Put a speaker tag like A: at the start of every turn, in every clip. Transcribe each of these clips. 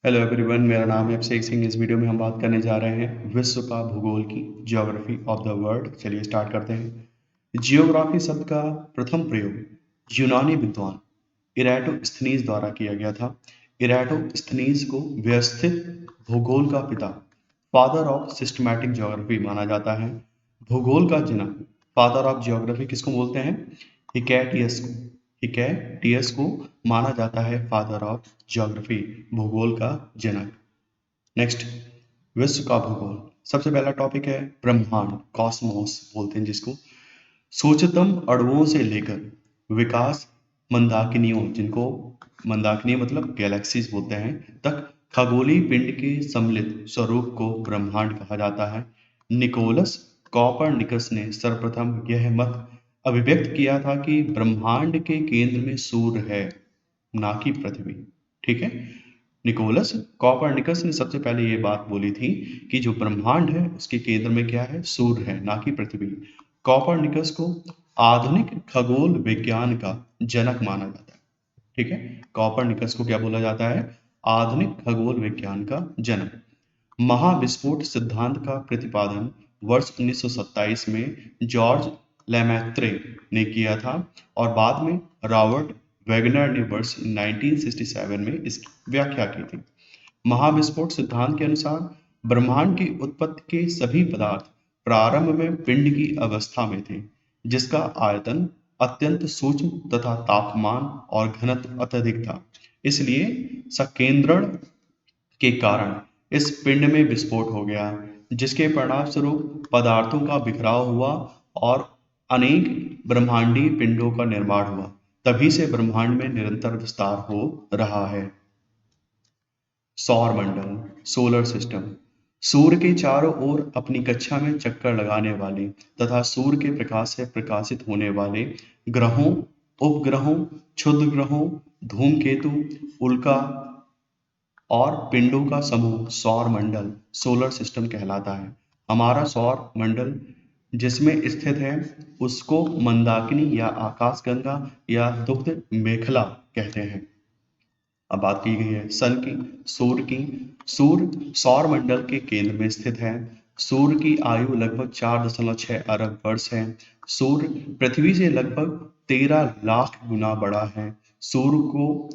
A: Hello everyone, मेरा नाम है अभिषेक सिंह। इस वीडियो में हम बात करने जा रहे हैं विश्व का भूगोल की, ज्योग्राफी ऑफ द वर्ल्ड। चलिए स्टार्ट करते हैं। जियोग्राफी शब्द का प्रथम प्रयोग यूनानी विद्वान इराटोस्थनीज द्वारा किया गया था। इराटोस्थनीज को व्यवस्थित भूगोल का पिता, फादर ऑफ सिस्टमैटिक ज्योग्राफी माना जाता है। भूगोल का जनक, फादर ऑफ ज्योग्राफी किसको बोलते हैं? हिकैटियस को। हिकैटियस को माना जाता है फादर ऑफ ज्योग्राफी, भूगोल का जनक। नेक्स्ट, विश्व का भूगोल। सबसे पहला टॉपिक है ब्रह्मांड, कॉस्मोस बोलते हैं जिसको। सूक्ष्मतम अणुओं से लेकर विकास मंदाकिनियों, जिनको मंदाकिनी मतलब गैलेक्सीज बोलते हैं, तक खगोलीय पिंड के सम्मिलित स्वरूप को ब्रह्मांड कहा जाता है। निकोलस कॉपरनिकस ने सर्वप्रथम यह मत अभिव्यक्त किया था कि ब्रह्मांड के केंद्र में सूर्य है, ना कि पृथ्वी। ठीक है, निकोलस कॉपरनिकस ने सबसे पहले ये बात बोली थी कि जो ब्रह्मांड है उसके केंद्र में क्या है? सूर्य है, ना कि पृथ्वी। कॉपरनिकस को आधुनिक खगोल विज्ञान का जनक माना जाता है। ठीक है, कॉपरनिकस को क्या बोला जाता है? आधुनिक खगोल विज्ञान का जनक। महाविस्फोट सिद्धांत का प्रतिपादन वर्ष 1927 में जॉर्ज लेमैत्रे ने किया था और बाद में रॉबर्ट वेगनर ने वर्ष 1967 में इसकी व्याख्या की थी। महाविस्फोट सिद्धांत के अनुसार ब्रह्मांड की उत्पत्ति के सभी पदार्थ प्रारंभ में पिंड की अवस्था में थे, जिसका आयतन अत्यंत सूक्ष्म तथा तापमान और घनत्व अत्यधिक था। इसलिए संकेंद्रण के कारण इस पिंड में विस्फोट हो गया, जिसके परिणामस्वरूप पदार्थों का बिखराव हुआ और अनेक ब्रह्मांडीय पिंडों का निर्माण हुआ। तभी से ब्रह्मांड में निरंतर विस्तार हो रहा है। सौर मंडल, सोलर सिस्टम। सूर्य के चारों ओर अपनी कक्षा में चक्कर लगाने वाले तथा सूर्य के प्रकाश से प्रकाशित होने वाले ग्रहों, उपग्रहों, क्षुद्र ग्रहों, धूमकेतु, उल्का और पिंडों का समूह सौर मंडल, सोलर सिस्टम कहलाता है। हमारा सौर मंडल जिसमें स्थित है उसको मंदाकिनी या आकाशगंगा या दुग्ध मेखला कहते हैं। अब बात की गई है सन की, सूर्य की। सूर्य सौर मंडल के केंद्र में स्थित है। सूर्य की आयु लगभग 4.6 अरब वर्ष है। सूर्य पृथ्वी से लगभग 13 लाख गुना बड़ा है। सूर्य को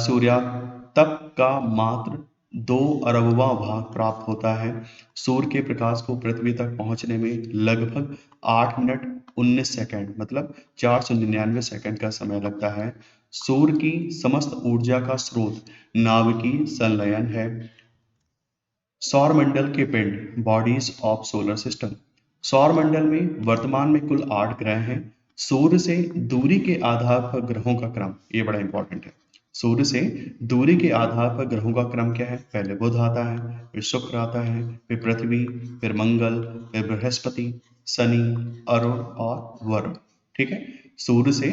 A: सूर्यातप का मात्र 2 अरबवां भाग प्राप्त होता है। सूर्य के प्रकाश को पृथ्वी तक पहुंचने में लगभग 8 मिनट 19 सेकंड मतलब 499 सेकंड का समय लगता है। सूर्य की समस्त ऊर्जा का स्रोत नाभिकीय संलयन है। सौरमंडल के पिंड, बॉडीज ऑफ सोलर सिस्टम। सौरमंडल में वर्तमान में कुल 8 ग्रह हैं। सूर्य से दूरी के आधार पर ग्रहों का क्रम, ये बड़ा इंपॉर्टेंट है। सूर्य से दूरी के आधार पर ग्रहों का क्रम क्या है? पहले बुध आता है, फिर शुक्र आता है, फिर पृथ्वी, फिर मंगल, फिर बृहस्पति, शनि, अरुण और वरुण। ठीक है, सूर्य से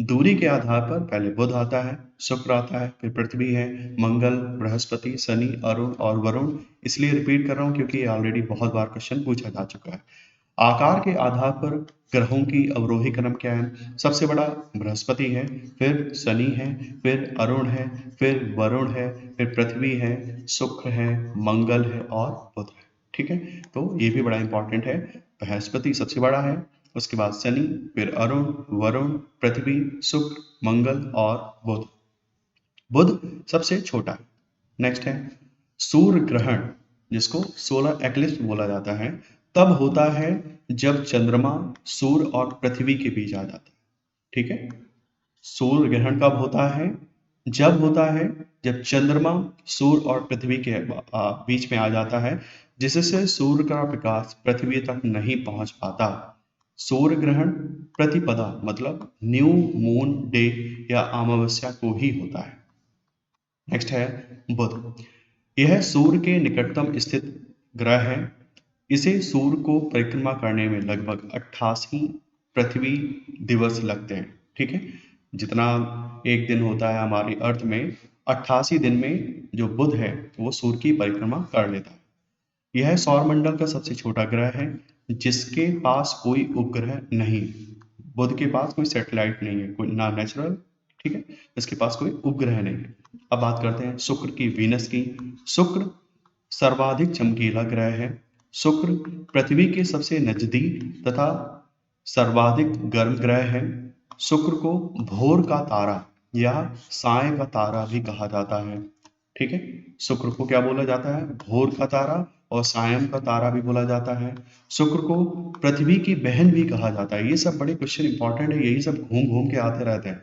A: दूरी के आधार पर पहले बुध आता है, शुक्र आता है, फिर पृथ्वी है, मंगल, बृहस्पति, शनि, अरुण और वरुण। इसलिए रिपीट कर रहा हूं क्योंकि ऑलरेडी बहुत बार क्वेश्चन पूछा जा चुका है। आकार के आधार पर ग्रहों की अवरोही क्रम क्या है? सबसे बड़ा बृहस्पति है, फिर शनि है, फिर अरुण है, फिर वरुण है, फिर पृथ्वी है, शुक्र है, मंगल है और बुध है। ठीक है, तो ये भी बड़ा इंपॉर्टेंट है। बृहस्पति सबसे बड़ा है, उसके बाद शनि, फिर अरुण, वरुण, पृथ्वी, शुक्र, मंगल और बुध। बुध सबसे छोटा है। नेक्स्ट है सूर्य ग्रहण, जिसको सोलर एक्लिप्स बोला जाता है। तब होता है जब चंद्रमा सूर्य और पृथ्वी के बीच आ जाता है। ठीक है, सूर्य ग्रहण कब होता है? जब होता है जब चंद्रमा सूर्य और पृथ्वी के बीच में आ जाता है, जिससे सूर्य का प्रकाश पृथ्वी तक नहीं पहुंच पाता। सूर्य ग्रहण प्रतिपदा मतलब न्यू मून डे या अमावस्या को ही होता है। नेक्स्ट है बुध। यह सूर्य के निकटतम स्थित ग्रह है। इसे सूर्य को परिक्रमा करने में लगभग 88 पृथ्वी दिवस लगते हैं। ठीक है, जितना एक दिन होता है हमारी अर्थ में, 88 दिन में जो बुध है वो सूर्य की परिक्रमा कर लेता है। यह सौरमंडल का सबसे छोटा ग्रह है, जिसके पास कोई उपग्रह नहीं। बुध के पास कोई सैटेलाइट नहीं है, कोई ना नेचुरल ठीक है, इसके पास कोई उपग्रह नहीं है। अब बात करते हैं शुक्र की, वीनस की। शुक्र सर्वाधिक चमकीला ग्रह है। शुक्र पृथ्वी के सबसे नजदीक तथा सर्वाधिक गर्म ग्रह है। शुक्र को भोर का तारा या साय का तारा भी कहा जाता है। ठीक है, शुक्र को क्या बोला जाता है? भोर का तारा और सायं का तारा भी बोला जाता है। शुक्र को पृथ्वी की बहन भी कहा जाता है। ये सब बड़े क्वेश्चन इंपॉर्टेंट है, यही सब घूम घूम के आते रहते हैं,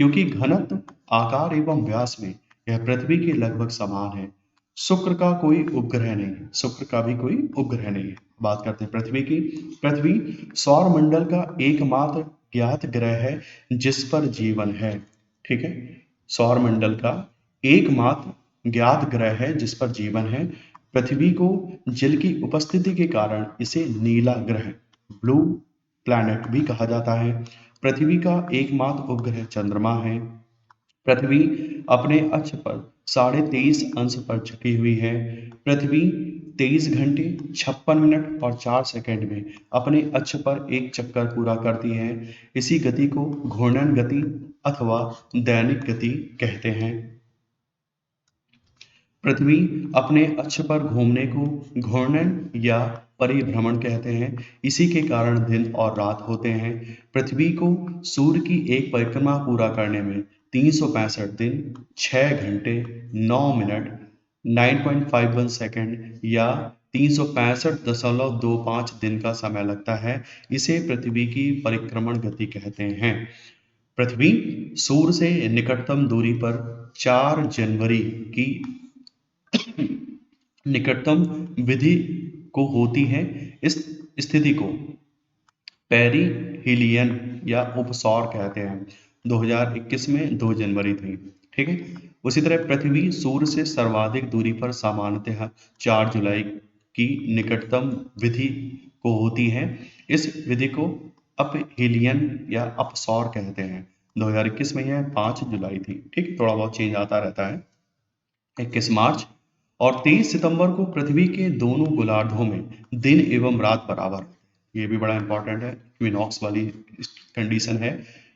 A: क्योंकि घनत्व, आकार एवं व्यास में यह पृथ्वी के लगभग समान है। शुक्र का कोई उपग्रह नहीं है, शुक्र का भी कोई उपग्रह नहीं है। बात करते हैं पृथ्वी की। पृथ्वी सौर मंडल का एकमात्र ज्ञात ग्रह है जिस पर जीवन है। ठीक है, सौर मंडल का एकमात्र ज्ञात ग्रह है जिस पर जीवन है। पृथ्वी को जल की उपस्थिति के कारण इसे नीला ग्रह, ब्लू प्लैनेट भी कहा जाता है। पृथ्वी का एकमात्र उपग्रह चंद्रमा है। पृथ्वी अपने अक्ष पर 23.5 अंश पर झुकी हुई है। पृथ्वी 23 घंटे 56 मिनट और 4 सेकंड में अपने अक्ष पर एक चक्कर पूरा करती है। इसी गति को घूर्णन गति अथवा दैनिक गति कहते हैं। पृथ्वी अपने अक्ष पर घूमने को घूर्णन या परिभ्रमण कहते हैं। इसी के कारण दिन और रात होते हैं। पृथ्वी को सूर्य की एक परिक्रमा पूरा करने में 365 दिन, 6 घंटे, 9 मिनट, 9.51 सेकंड या 365.25 दिन का समय लगता है। इसे पृथ्वी की परिक्रमण गति कहते हैं। पृथ्वी सूर्य से निकटतम दूरी पर 4 जनवरी की निकटतम विधि को होती है। इस स्थिति को पेरिहीलियन या उपसौर कहते हैं। 2021 में 2 जनवरी थी। ठीक है, उसी तरह पृथ्वी सूर्य से सर्वाधिक दूरी पर सामान्यतः 4 जुलाई की निकटतम विधि को होती है। इस विधि को अपहीलियन या अपसौर कहते हैं। 2021 में यह 5 जुलाई थी। ठीक, थोड़ा बहुत चेंज आता रहता है। 21 मार्च और 23 सितंबर को पृथ्वी के दोनों गोलार्धों में दिन एवं रात बराबर। ये भी बड़ा इंपॉर्टेंट है, इक्विनॉक्स वाली कंडीशन है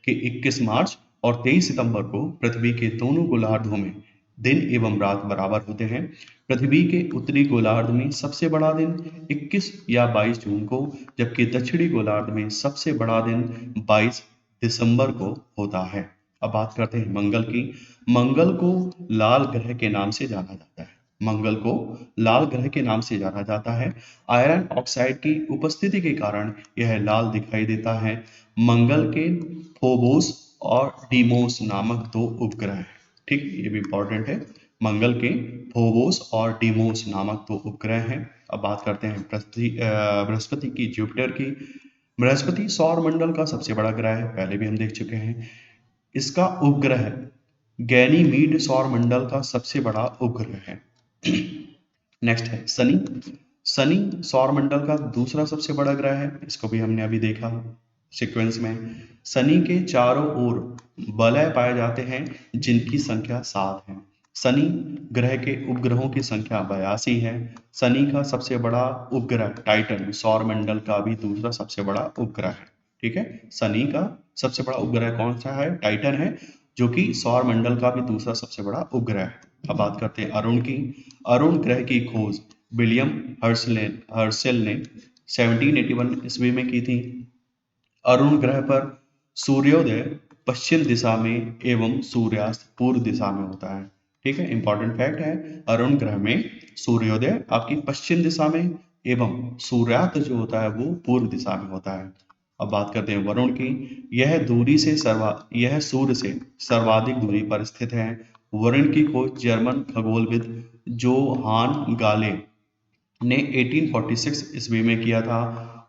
A: कि 21 मार्च और 23 सितंबर को पृथ्वी के दोनों गोलार्धों में दिन एवं रात बराबर होते हैं। पृथ्वी के उत्तरी गोलार्ध में सबसे बड़ा दिन 21 या 22 जून को, जबकि दक्षिणी गोलार्ध में सबसे बड़ा दिन 22 दिसंबर को होता है। अब बात करते हैं मंगल की। मंगल को लाल ग्रह के नाम से जाना जाता है। मंगल को लाल ग्रह के नाम से जाना जाता है। आयरन ऑक्साइड की उपस्थिति के कारण यह लाल दिखाई देता है। मंगल के फोबोस और डीमोस नामक 2 उपग्रह हैं। ठीक, ये भी इंपॉर्टेंट है। मंगल के फोबोस और डीमोस नामक 2 उपग्रह हैं। अब बात करते हैं बृहस्पति की, जुपिटर की। बृहस्पति सौर मंडल का सबसे बड़ा ग्रह है, पहले भी हम देख चुके हैं। इसका उपग्रह गैनीमीड सौर मंडल का सबसे बड़ा उपग्रह है। नेक्स्ट है शनि। शनि सौर मंडल का दूसरा सबसे बड़ा ग्रह है। इसको भी हमने अभी देखा सीक्वेंस में। शनि के चारों ओर वलय पाए जाते हैं जिनकी संख्या 7 है। शनि ग्रह के उपग्रहों की संख्या 82 है। शनि का सबसे बड़ा उपग्रह टाइटन सौर मंडल का भी दूसरा सबसे बड़ा उपग्रह है। ठीक है, शनि का सबसे बड़ा उपग्रह कौन सा है? टाइटन है, जो कि सौर मंडल का भी दूसरा सबसे बड़ा उपग्रह है। अब बात करते हैं अरुण की। अरुण ग्रह की खोज विलियम हर्शेल ने 1781 ईस्वी में की थी। अरुण ग्रह पर सूर्योदय पश्चिम दिशा में एवं सूर्यास्त पूर्व दिशा में होता है। ठीक है, इंपॉर्टेंट फैक्ट है, अरुण ग्रह में सूर्योदय आपकी पश्चिम दिशा में एवं सूर्यास्त जो होता है वो पूर्व दिशा में होता है। अब बात करते हैं वरुण की। यह सूर्य से सर्वाधिक दूरी पर स्थित है। वरुण की खोज जर्मन खगोलविद जोहान गाले ने 1846 ईस्वी में किया था।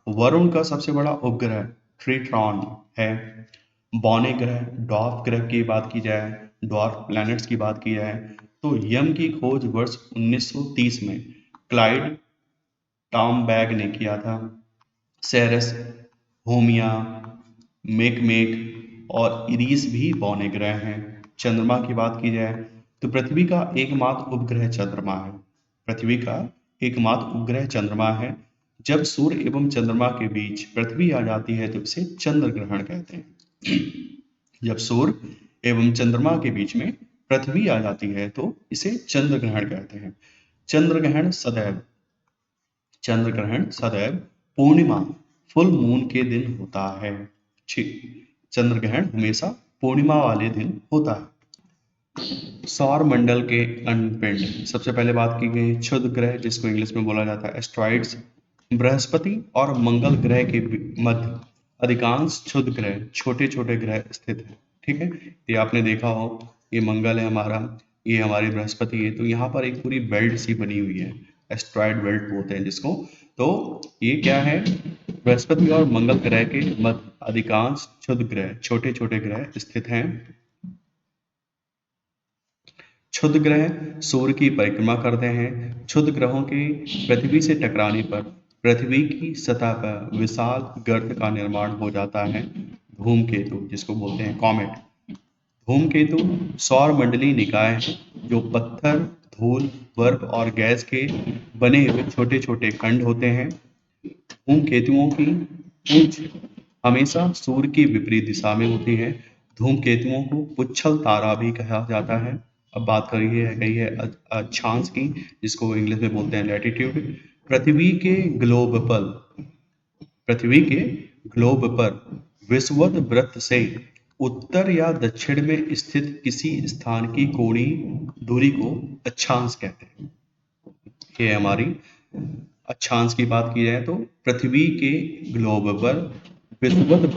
A: वरुण का सबसे बड़ा उपग्रह ट्रिटॉन है। बौने ग्रह, डॉर्फ ग्रह की बात की जाए, डॉर्फ प्लैनेट्स की बात की जाए, तो यम की खोज वर्ष 1930 में क्लाइड टॉमबैग ने किया था। सेरेस, होमिया, मेकमेक और इरीस भी बौने ग्रह हैं। चंद्रमा की बात की जाए तो पृथ्वी का एकमात्र उपग्रह चंद्रमा है। पृथ्वी का एकमात्र उपग्रह चंद्रमा है। जब सूर्य एवं चंद्रमा के बीच पृथ्वी आ जाती है तो इसे चंद्र ग्रहण कहते हैं। जब सूर्य एवं चंद्रमा के बीच में पृथ्वी आ जाती है तो इसे चंद्र ग्रहण कहते हैं। चंद्र ग्रहण सदैव चंद्र ग्रहण सदैव पूर्णिमा फुल मून के दिन होता है। ठीक, चंद्र ग्रहण हमेशा पूर्णिमा वाले दिन होता है। सौर मंडल के अनपिंड, सबसे पहले बात की गई क्षुद्र ग्रह जिसको इंग्लिश में बोला जाता है एस्ट्रॉइड्स। बृहस्पति और मंगल ग्रह के मध्य अधिकांश क्षुद्र ग्रह छोटे छोटे ग्रह स्थित हैं। ठीक है, ये आपने देखा हो, ये मंगल है हमारा, ये हमारी बृहस्पति है, तो यहाँ पर एक पूरी बेल्ट सी बनी हुई है, एस्ट्रॉइड बेल्ट बोलते हैं जिसको। तो ये क्या है, बृहस्पति और मंगल ग्रह के मध्य अधिकांश क्षुद्र ग्रह छोटे छोटे ग्रह स्थित हैं। क्षुद्र ग्रह सूर्य की परिक्रमा करते हैं। क्षुद्र ग्रहों के पृथ्वी से टकराने पर पृथ्वी की सतह पर विशाल गर्त का निर्माण हो जाता है। धूमकेतु जिसको बोलते हैं कॉमेट। धूमकेतु सौर मंडलीय निकाय है जो पत्थर, धूल, बर्फ और गैस के बने हुए छोटे छोटे खंड होते हैं। धूमकेतुओं की पूंछ हमेशा सूर्य की विपरीत दिशा में होती है। धूमकेतुओं को पुच्छल तारा भी कहा जाता है। अब बात करिए गई है अक्षांश की जिसको इंग्लिश में बोलते हैं लैटिट्यूड। पृथ्वी के ग्लोब पर पृथ्वी के ग्लोब पर विषुवत वृत्त से उत्तर या दक्षिण में स्थित किसी स्थान की कोणीय दूरी को अक्षांश कहते हैं। ये हमारी अक्षांश की बात की जाए तो पृथ्वी के ग्लोब पर विषुवत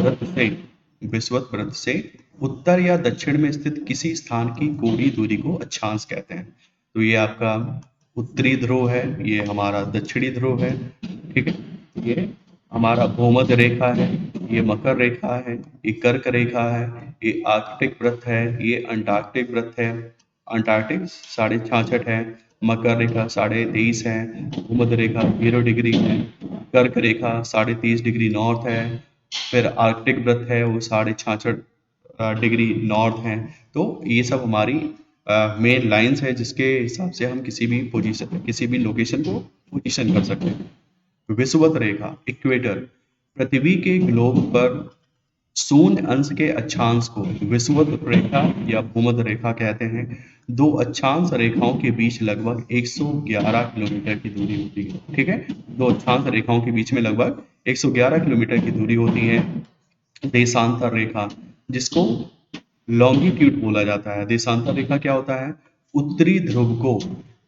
A: वृत्त से उत्तर या दक्षिण में स्थित किसी स्थान की कोणीय दूरी को अक्षांश कहते हैं। तो ये आपका उत्तरी ध्रुव है, ये हमारा दक्षिणी ध्रुव है। ठीक है, ये हमारा भूमध्य रेखा है, ये मकर रेखा है, ये कर्क रेखा है, ये आर्कटिक वृत्त है, ये अंटार्कटिक वृत्त है। अंटार्कटिक 66.5 है, मकर रेखा 23.5 है, भूमध्य रेखा 0 डिग्री है, कर्क रेखा 30.5 डिग्री नॉर्थ है, फिर आर्कटिक वृत्त है वो 66.5 डिग्री नॉर्थ है। तो ये सब हमारी मेन लाइंस है जिसके हिसाब से हम किसी भी लोकेशन को पोजीशन कर सकते हैं। विषुवत रेखा इक्वेटर, पृथ्वी के ग्लोब पर शून्य अंश के अक्षांश को विषुवत रेखा या भूमध्य रेखा कहते हैं। दो अक्षांश रेखाओं के बीच लगभग 111 किलोमीटर की दूरी होती है। ठीक है, दो अक्षांश रेखाओं के बीच में लगभग 111 किलोमीटर की दूरी होती है। देशांतर रेखा जिसको लॉन्गिट्यूड बोला जाता है। देशांतर रेखा क्या होता है, उत्तरी ध्रुव को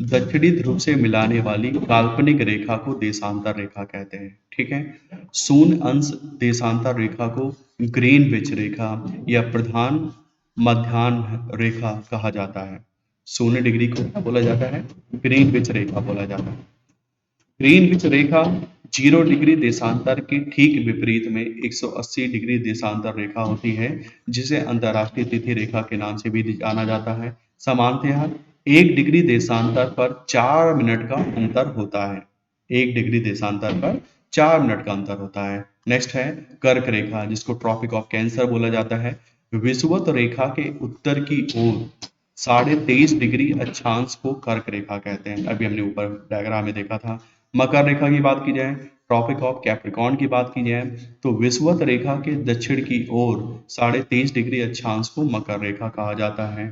A: दक्षिणी ध्रुव से मिलाने वाली काल्पनिक रेखा को देशांतर रेखा कहते हैं। ठीक है, शून्य अंश देशांतर रेखा को ग्रीनविच रेखा या प्रधान मध्याह्न रेखा कहा जाता है। शून्य डिग्री को क्या बोला जाता है, ग्रीनविच रेखा बोला जाता है। ग्रीनविच रेखा 0 डिग्री देशांतर के ठीक विपरीत में 180 डिग्री देशांतर रेखा होती है जिसे अंतरराष्ट्रीय तिथि रेखा के नाम से भी जाना जाता है। सामान्यतः 1 डिग्री देशांतर पर 4 मिनट का अंतर होता है। 1 डिग्री देशांतर पर 4 मिनट का अंतर होता है। नेक्स्ट है कर्क रेखा जिसको ट्रॉपिक ऑफ कैंसर बोला जाता है। विषुवत रेखा के उत्तर की ओर 23.5 डिग्री अक्षांश को कर्क रेखा कहते हैं। अभी हमने ऊपर डायग्राम में देखा था। मकर रेखा की बात की जाए, ट्रॉपिक ऑफ कैप्रिकॉर्न की बात की जाए तो विषुवत रेखा के दक्षिण की ओर 23.5 डिग्री अक्षांश को मकर रेखा कहा जाता है।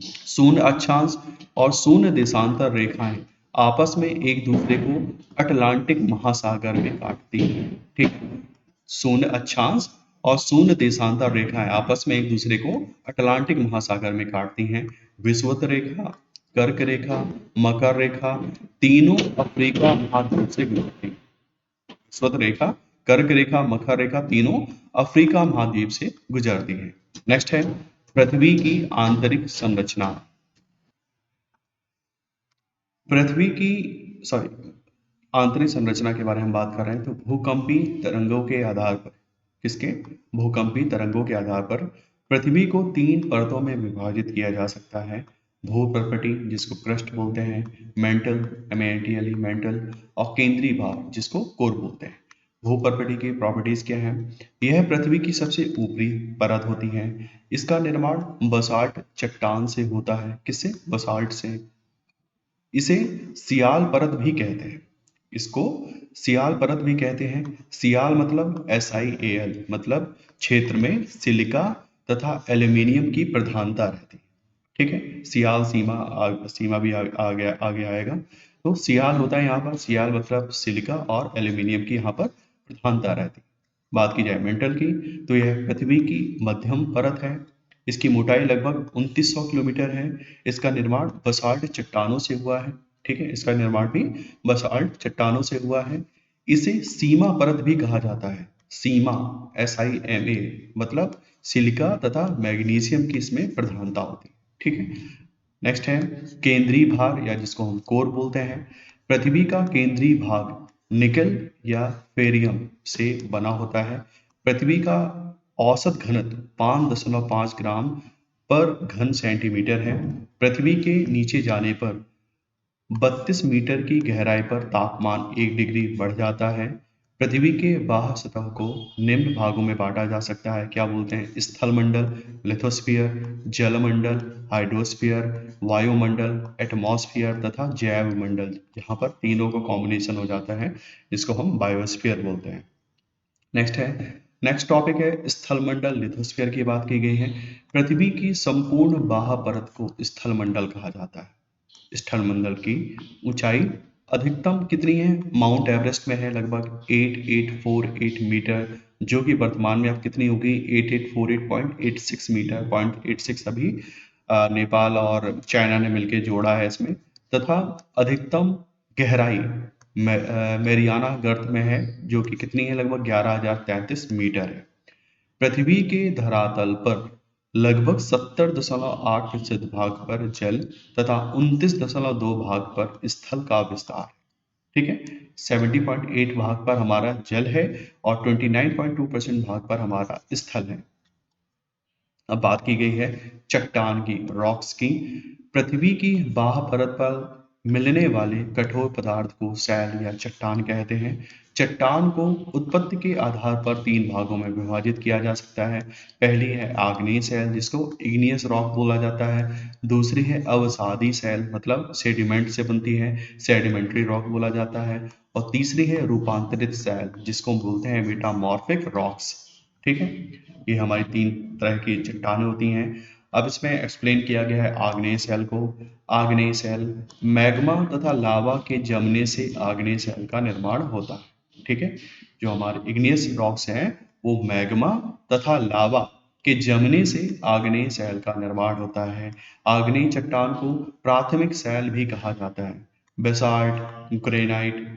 A: शून्य अक्षांश और शून्य देशांतर रेखाएं आपस में एक दूसरे को अटलांटिक महासागर में काटती हैं। ठीक है, शून्य अक्षांश और शून्य देशांतर रेखाएं आपस में एक दूसरे को अटलांटिक महासागर में काटती हैं। विषुवत रेखा, कर्क रेखा, मकर रेखा तीनों अफ्रीका महाद्वीप से गुजरती हैं। विषुवत रेखा, कर्क रेखा, मकर रेखा तीनों अफ्रीका महाद्वीप से गुजरती हैं। नेक्स्ट है पृथ्वी की आंतरिक संरचना। पृथ्वी की आंतरिक संरचना के बारे में बात कर रहे हैं तो भूकंपी तरंगों के आधार पर किसके भूकंपी तरंगों के आधार पर पृथ्वी को 3 परतों में विभाजित किया जा सकता है। भूप्रपटी जिसको क्रस्ट बोलते हैं, मेंटल मेंटल मेंटल और केंद्रीय भाग जिसको कोर बोलते हैं। भूप्रपटी की प्रॉपर्टीज क्या है, यह पृथ्वी की सबसे ऊपरी परत होती है। इसका निर्माण बसाल्ट चट्टान से होता है। किससे, बसाल्ट से। इसे सियाल परत भी कहते हैं। इसको सियाल परत भी कहते हैं। सियाल मतलब SIAL मतलब क्षेत्र में सिलिका तथा एल्यूमिनियम की प्रधानता रहती है। ठीक है, सियाल सीमा भी आगे आएगा। तो सियाल होता है यहाँ पर, सियाल मतलब सिलिका और एल्यूमिनियम की यहाँ पर प्रधानता रहती है। बात की जाए मेंटल की, तो यह पृथ्वी की मध्यम परत है। इसकी मोटाई लगभग 2900 किलोमीटर है। इसका निर्माण बसाल्ट चट्टानों से हुआ है। ठीक है, इसका निर्माण भी बसाल्ट चट्टानों से हुआ है। इसे सीमा परत भी कहा जाता है। सीमा, SIMA, मतलब सिलिका तथा मैग्नीशियम की इसमें प्रधानता होती है। ठीक है, नेक्स्ट है केंद्रीय भाग, या जिसको हम कोर बोलते हैं। पृथ्वी का केंद्रीय भाग निकल या फेरियम से बना होता है। पृथ्वी का औसत घनत्व 5.5 ग्राम पर घन सेंटीमीटर है। पृथ्वी के नीचे जाने पर 32 मीटर की गहराई पर तापमान 1 डिग्री बढ़ जाता है। पृथ्वी के बाह्य सतह को निम्न भागों में बांटा जा सकता है। क्या बोलते हैं? स्थलमंडल, लिथोस्फीयर, जलमंडल, हाइड्रोस्फीयर, वायुमंडल, एटमॉस्फेयर तथा जैव मंडल। यहाँ पर तीनों का कॉम्बिनेशन हो जाता है, जिसको हम बायोस्फीयर बोलते हैं। नेक्स्ट टॉपिक है स्थलमंडल, लिथोस्फीयर की बात की गई है। पृथ्वी की संपूर्ण बाह्य परत को स्थलमंडल कहा जाता है। स्थलमंडल की ऊंचाई अधिकतम कितनी है? माउंट एवरेस्ट में है लगभग 8848 मीटर, जो कि वर्तमान में अब कितनी होगी? 8848.86 मीटर। 0.86 अभी नेपाल और चाइना ने मिलकर जोड़ा है इसमें। तथा अधिकतम गहराई मेरियाना गर्त में है, जो कि कितनी है? लगभग 11,033 मीटर है। पृथ्वी के धरातल पर लगभग 70.8% भाग पर जल तथा 29.2 भाग पर स्थल का विस्तार। ठीक है, 70.8 भाग पर हमारा जल है और 29.2% भाग पर हमारा स्थल है। अब बात की गई है चट्टान की, रॉक्स की। पृथ्वी की बाह्य परत पर मिलने वाले कठोर पदार्थ को सैल या चट्टान कहते हैं। चट्टान को उत्पत्ति के आधार पर 3 भागों में विभाजित किया जा सकता है। पहली है आग्नेय सैल, जिसको इग्नियस रॉक बोला जाता है। दूसरी है अवसादी सैल, मतलब सेडिमेंट से बनती है, सेडिमेंट्री रॉक बोला जाता है। और तीसरी है रूपांतरित सैल, जिसको बोलते हैं मेटामॉर्फिक रॉक्स। ठीक है, ये हमारी 3 तरह की चट्टानें होती हैं। अब इसमें एक्सप्लेन किया गया है आग्नेय सैल को। आग्नेय सैल मैग्मा तथा लावा के जमने से आग्नेय सैल का निर्माण होता है। ठीक है, जो हमारे इग्नियस रॉक्स हैं वो मैग्मा तथा लावा के जमने से आग्नेय सैल का निर्माण होता है। आग्नेय चट्टान को प्राथमिक सैल भी कहा जाता है। Basalt, granite,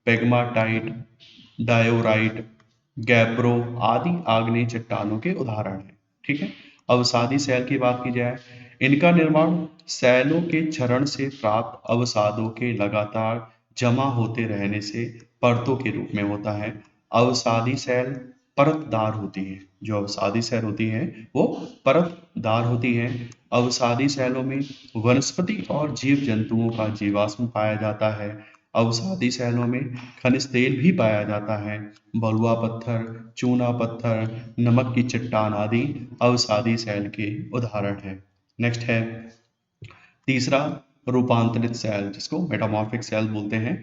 A: pegmatite, diorite, gabbro आदि आग्नेय चट्टानों के उदाहरण हैं। ठीक है, अवसादी सैल की बात की जाए, इनका निर्माण सैलों के क्षरण से प्राप्त अवसादों के लगातार जमा होते रहने से परतों के रूप में होता है। अवसादी सैल परतदार होती है। जो अवसादी सैल होती है वो परतदार होती है। अवसादी सैलों में वनस्पति और जीव जंतुओं का जीवाश्म पाया जाता है। अवसादी सैलों में खनिज तेल भी पाया जाता है। बलुआ पत्थर, चूना पत्थर, नमक की चट्टान आदि अवसादी सैल के उदाहरण हैं। नेक्स्ट है तीसरा रूपांतरित सैल, जिसको मेटामॉर्फिक सैल बोलते हैं।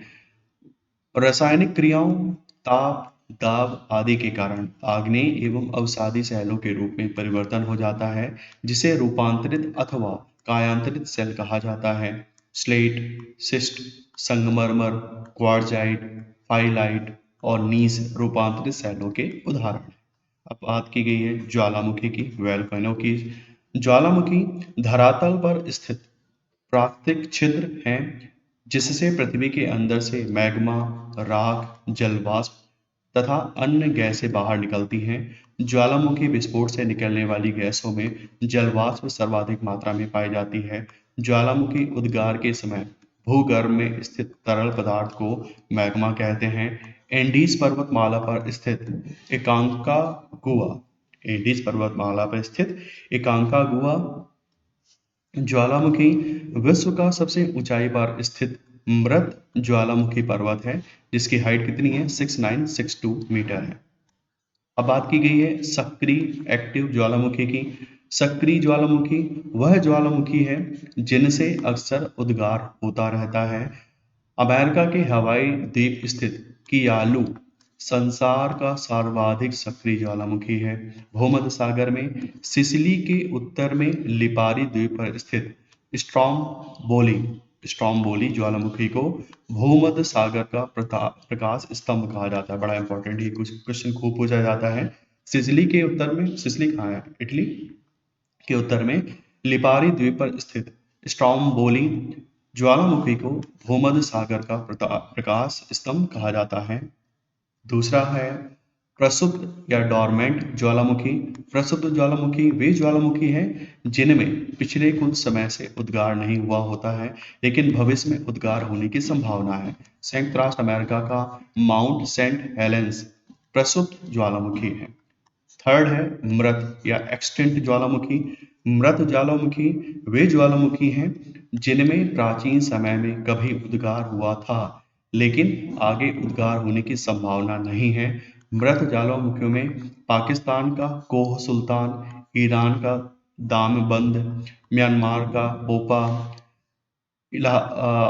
A: रासायनिक क्रियाओं, ताप, दाब आदि के कारण आग्नेय एवं अवसादी सैलों के रूप में परिवर्तन हो जाता है, जिसे रूपांतरित अथवा कायांतरित सैल कहा जाता है। स्लेट, सिस्ट, संगमरमर, क्वार्जाइट, फाइलाइट और नीस रूपांतरित सैलों के उदाहरण हैं। अब बात की गई है ज्वालामुखी की, वोल्केनो की। ज्वालामुखी धरातल पर स्थित प्राकृतिक छिद्र हैं, जिससे पृथ्वी के अंदर से मैग्मा, राख, जलवाष्प तथा अन्य गैसें बाहर निकलती हैं। ज्वालामुखी विस्फोट से निकलने वाली गैसों में जलवाष्प सर्वाधिक मात्रा में पाई जाती है। ज्वालामुखी उद्गार के समय भूगर्भ में स्थित तरल पदार्थ को मैग्मा कहते हैं। एंडीज पर्वतमाला पर स्थित एकांकागुआ एंडीज पर्वतमाला पर स्थित एकांकागुआ ज्वालामुखी विश्व का सबसे ऊंचाई पर स्थित मृत ज्वालामुखी पर्वत है, जिसकी हाइट कितनी है? 6962 मीटर है। अब बात की गई है सक्रिय एक्टिव ज्वालामुखी की। सक्रिय ज्वालामुखी वह ज्वालामुखी है जिनसे अक्सर उद्गार होता रहता है। अमेरिका के हवाई द्वीप स्थित कियालू संसार का सर्वाधिक सक्रिय ज्वालामुखी है। भूमध्य सागर में सिसिली के उत्तर में लिपारी द्वीप पर स्थित स्ट्रोम्बोली स्ट्रोम्बोली ज्वालामुखी को भूमध्य सागर का प्रकाश स्तंभ कहा जाता है। बड़ा इंपॉर्टेंट, ये कुछ क्वेश्चन खूब पूछा जाता है। सिसिली के उत्तर में, सिसिली कहाँ है? इटली के उत्तर में लिपारी द्वीप पर स्थित स्ट्रोम्बोली ज्वालामुखी को भूमध्य सागर का प्रकाश स्तंभ कहा जाता है। दूसरा है प्रसुप्त या डॉर्मेंट ज्वालामुखी। प्रसुप्त ज्वालामुखी वे ज्वालामुखी हैं जिनमें पिछले कुछ समय से उद्गार नहीं हुआ होता है, लेकिन भविष्य में उद्गार होने की संभावना है। संयुक्त राष्ट्र अमेरिका का माउंट सेंट हेलेंस प्रसुप्त ज्वालामुखी है। थर्ड है मृत या एक्सटिंक्ट ज्वालामुखी। मृत ज्वालामुखी वे ज्वालामुखी हैं जिनमें प्राचीन समय में कभी उद्गार हुआ था, लेकिन आगे उद्गार होने की संभावना नहीं है। मृत ज्वालामुखियों में पाकिस्तान का कोह सुल्तान, ईरान का दामबंद, म्यांमार का पोपा,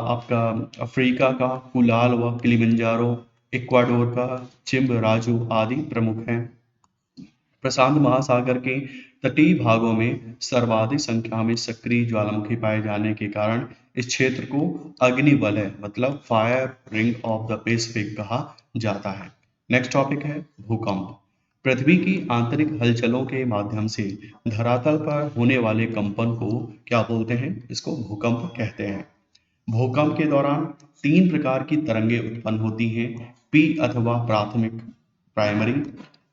A: आपका अफ्रीका का कुलाल व किलिमंजारो, इक्वाडोर का चिम्बराजू आदि प्रमुख हैं। प्रशांत महासागर के तटीय भागों में सर्वाधिक संख्या में सक्रिय ज्वालामुखी पाए जाने के कारण इस क्षेत्र को अग्निवलय मतलब fire ring of the Pacific कहा जाता है। नेक्स्ट टॉपिक है भूकंप। पृथ्वी की आंतरिक हलचलों के माध्यम से धरातल पर होने वाले कंपन को क्या बोलते हैं? इसको भूकंप कहते हैं। भूकंप के दौरान 3 प्रकार की तरंगें उत्पन्न होती हैं। पी अथवा प्राथमिक प्राइमरी,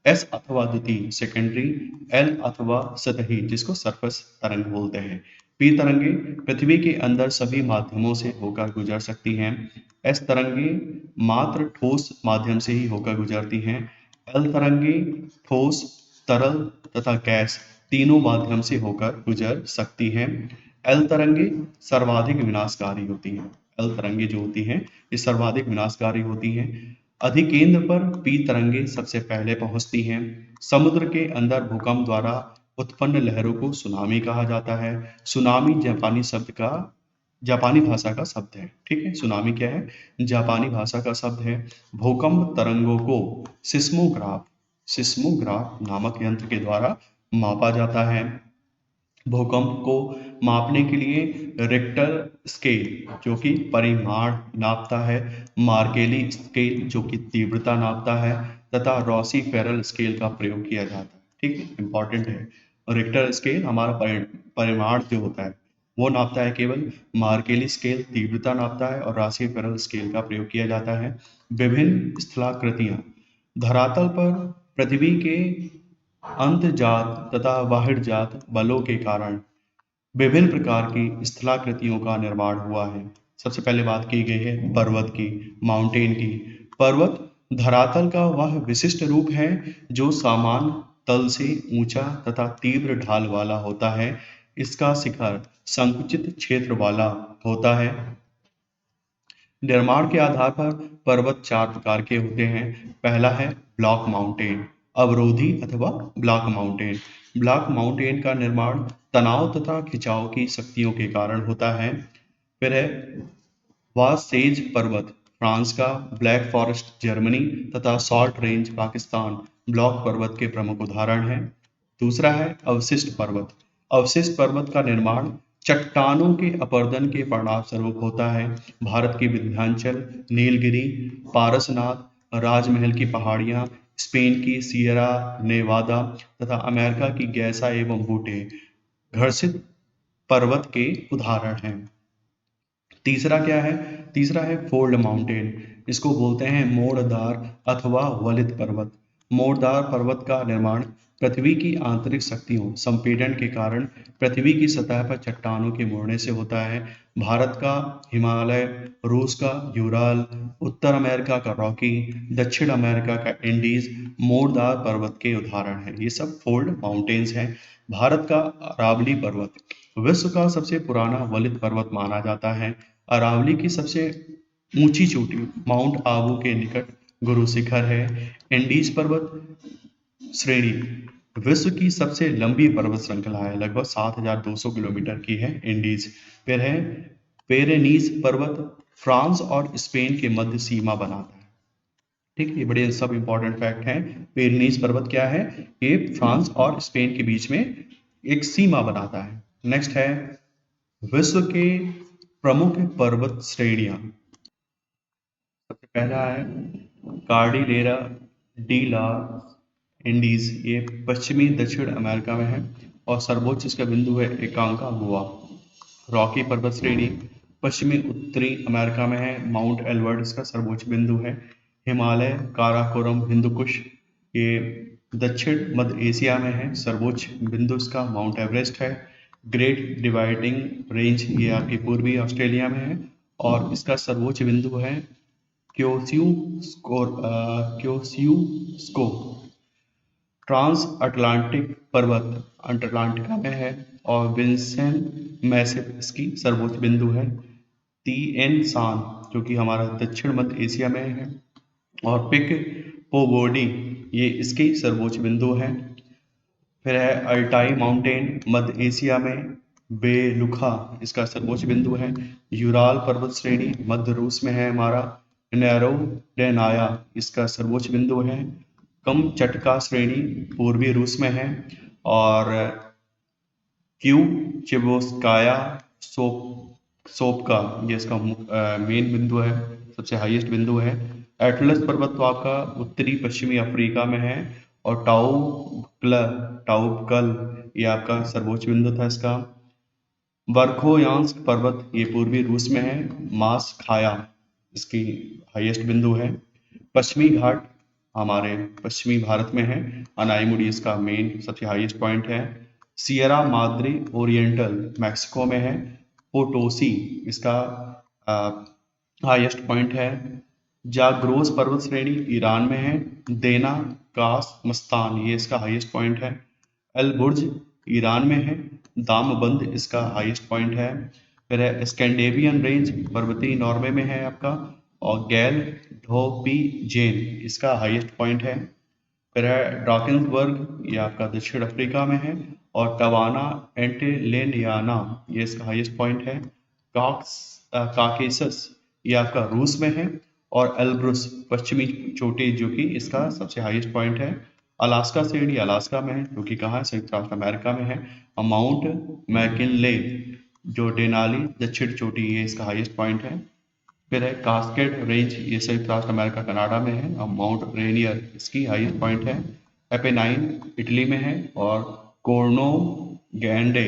A: एस अथवा द्वितीय सेकेंडरी, एल अथवा सतही जिसको सरफेस तरंग बोलते हैं। पी तरंगे पृथ्वी के अंदर सभी माध्यमों से होकर गुजर सकती हैं। एस तरंगे मात्र ठोस माध्यम से ही होकर गुजरती हैं। एल तरंगे ठोस, तरल तथा गैस तीनों माध्यम से होकर गुजर सकती हैं। एल तरंगे सर्वाधिक विनाशकारी होती हैं। एल तरंगे जो होती हैं ये सर्वाधिक विनाशकारी होती हैं। अधिकेंद्र पर पी तरंगे सबसे पहले पहुंचती हैं। समुद्र के अंदर भूकंप द्वारा उत्पन्न लहरों को सुनामी कहा जाता है। सुनामी जापानी भाषा का शब्द है। ठीक है, सुनामी क्या है? जापानी भाषा का शब्द है। भूकंप तरंगों को सिस्मोग्राफ नामक यंत्र के द्वारा मापा जाता है। भूकंप को मापने के लिए रिक्टर स्केल जो कि परिमाण नापता है, मार्केली स्केल जो कि तीव्रता नापता है तथा रॉसी फेरल स्केल का प्रयोग किया जाता है। ठीक है, इंपॉर्टेंट है। रिक्टर स्केल हमारा परिमाण जो होता है वो नापता है केवल, मार्केली स्केल तीव्रता नापता है और रॉसी फेरल स्केल का प्रयोग किया जाता है। विभिन्न स्थलाकृतियां धरातल पर पृथ्वी के अंतर्जात तथा बाह्यजात बलों के कारण विभिन्न प्रकार की स्थलाकृतियों का निर्माण हुआ है। सबसे पहले बात की गई है पर्वत की, माउंटेन की। पर्वत धरातल का वह विशिष्ट रूप है जो सामान्य तल से ऊंचा तथा तीव्र ढाल वाला होता है। इसका शिखर संकुचित क्षेत्र वाला होता है। निर्माण के आधार पर पर्वत 4 प्रकार के होते हैं। पहला है ब्लॉक माउंटेन, अवरोधी अथवा ब्लॉक माउंटेन। ब्लॉक माउंटेन का निर्माण तनाव तथा खिंचाव की शक्तियों के कारण होता है। फिर है वासेज पर्वत, फ्रांस का, ब्लैक फॉरेस्ट जर्मनी तथा सॉल्ट रेंज पाकिस्तान ब्लॉक पर्वत के प्रमुख उदाहरण हैं। दूसरा है अवशिष्ट पर्वत। अवशिष्ट पर्वत का निर्माण चट्टानों के अपरदन के परिणाम स्वरूप होता है। भारत की विंध्याचल, नीलगिरी, पारसनाथ, राजमहल की पहाड़ियां, स्पेन की सियरा नेवादा तथा अमेरिका की गैसा एवं बूटे घर्षित पर्वत के उदाहरण हैं। तीसरा क्या है? तीसरा है फोल्ड माउंटेन। इसको बोलते हैं मोड़दार अथवा वलित पर्वत। मोड़दार पर्वत का निर्माण पृथ्वी की आंतरिक शक्तियों संपीड़न के कारण पृथ्वी की सतह पर चट्टानों के मुड़ने से होता है। भारत का हिमालय, रूस का यूराल, उत्तर अमेरिका का रॉकी, दक्षिण अमेरिका का एंडीज मोड़दार पर्वत के उदाहरण हैं। ये सब फोल्ड माउंटेन्स हैं। भारत का अरावली पर्वत विश्व का सबसे पुराना वलित पर्वत माना जाता है। अरावली की सबसे ऊंची चोटी माउंट आबू के निकट गुरु शिखर है। एंडीज पर्वत श्रेणी विश्व की सबसे लंबी पर्वत श्रृंखला है, लगभग 7,200 किलोमीटर की है एंडीज। फिर है पेरेनीज पर्वत, फ्रांस और स्पेन के मध्य सीमा बनाता है। ठीक है, ये बड़े सब इंपॉर्टेंट फैक्ट हैं। पेरिनीज पर्वत क्या है? ये फ्रांस और स्पेन के बीच में एक सीमा बनाता है। नेक्स्ट है विश्व के प्रमुख पर्वत श्रेणियां। सबसे पहला है कार्डिलेरा डी ला इंडीज, ये पश्चिमी दक्षिण अमेरिका में है और सर्वोच्च इसका बिंदु है एकांका गुआ। रॉकी पर्वत श्रेणी पश्चिमी उत्तरी अमेरिका में है, माउंट एल्बर्ट इसका सर्वोच्च बिंदु है। हिमालय काराकोरम हिंदुकुश, ये दक्षिण मध्य एशिया में है, सर्वोच्च बिंदु इसका माउंट एवरेस्ट है। ग्रेट डिवाइडिंग रेंज, ये आपकी पूर्वी ऑस्ट्रेलिया में है और इसका सर्वोच्च बिंदु है क्योस्यूस्को। ट्रांस अटलांटिक पर्वत अटलांटिका में है और विंसेंट मैसिव इसकी सर्वोच्च बिंदु है। तीएन सान जो कि हमारा दक्षिण मध्य एशिया में है और पिक पोगोडी ये इसकी सर्वोच्च बिंदु है। फिर है अल्टाई माउंटेन मध्य एशिया में, बेलुखा इसका सर्वोच्च बिंदु है। यूराल पर्वत श्रेणी मध्य रूस में है हमारा, नैरोडेनाया इसका सर्वोच्च बिंदु है। कमचटका श्रेणी पूर्वी रूस में है और क्यू चिबोस्काया सोपका ये इसका मेन बिंदु है, सबसे हाईएस्ट बिंदु है। एटलस पर्वत तो आपका उत्तरी पश्चिमी अफ्रीका में है और टाउबकल ये आपका सर्वोच्च बिंदु था इसका। वर्खोयांस्क पर्वत ये पूर्वी रूस में है, मास खाया इसकी हाईएस्ट बिंदु है। पश्चिमी घाट हमारे पश्चिमी भारत में है, अनाईमुड़ी इसका मेन सबसे हाईएस्ट पॉइंट है। सियरा माद्रे ओरिएंटल मैक्सिको में है, पोटोसी इसका हाईएस्ट पॉइंट है। जाग्रोस पर्वत श्रेणी ईरान में है, देना कास मस्तान ये इसका हाईएस्ट पॉइंट है। अल बुर्ज ईरान में है, दामबंद इसका हाईएस्ट पॉइंट है। फिर है स्कैंडेवियन रेंज पर्वतीय नॉर्वे में है आपका और गैल ढोपीजेन इसका हाईएस्ट पॉइंट है। फिर है ड्राकेंसबर्ग ये आपका दक्षिण अफ्रीका में है और कवाना एंटेलेनियाना ये इसका हाईएस्ट पॉइंट है। काकेसस ये आपका रूस में है और एल्ब्रुस पश्चिमी चोटी जो कि इसका सबसे हाईएस्ट पॉइंट है। अलास्का श्रेणी अलास्का में है जो कि कहाँ है? संयुक्त राष्ट्र अमेरिका में है। और माउंट मैकिनले जो डेनाली दक्षिण चोटी ये इसका हाईएस्ट पॉइंट है। फिर है कास्केड रेंज ये संयुक्त राष्ट्र अमेरिका कनाडा में है और माउंट रेनियर इसकी हाईएस्ट पॉइंट है। एपेनाइन इटली में है और कोर्नो ग्रैंडे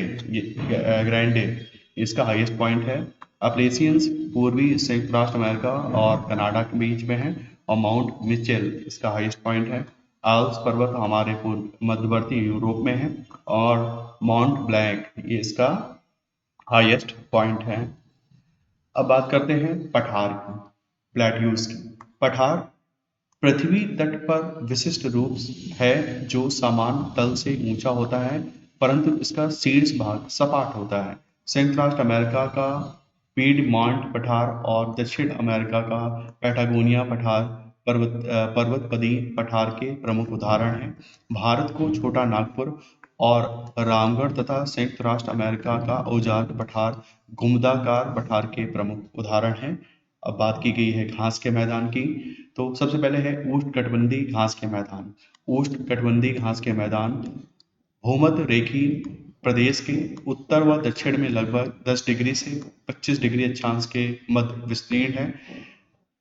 A: इसका हाईएस्ट पॉइंट है। अपरेशियंस पूर्वी संयुक्त राष्ट्र अमेरिका और कनाडा के बीच में है और माउंट मिचेल इसका हाईएस्ट पॉइंट है। आल्प्स पर्वत हमारे पूर्व मध्यवर्ती यूरोप में है और माउंट ब्लैंक ये इसका हाईएस्ट पॉइंट है। अब बात करते हैं पठार की, प्लेट्यूज की। पठार पृथ्वी तट पर विशिष्ट रूप है जो समान तल से ऊंचा होता है परंतु इसका शीर्ष भाग सपाट होता है। संयुक्त राष्ट्र अमेरिका का पीडमॉन्ट पठार और दक्षिण अमेरिका का पैटागोनिया पठार पर्वतपदी पठार के प्रमुख उदाहरण हैं। भारत को छोटा नागपुर और रामगढ़ तथा संयुक्त राष्ट्र अमेरिका का औजार पठार घुमदाकार पठार के प्रमुख उदाहरण हैं। अब बात की गई है घास के मैदान की, तो सबसे पहले है उष्णकटिबंधीय घास के मैदान। उष्णकटिबंधीय घास के मैदान भूमध्य रेखीय प्रदेश के उत्तर व दक्षिण में लगभग 10 डिग्री से 25 डिग्री अक्षांश के मध्य विस्तीर्ण है।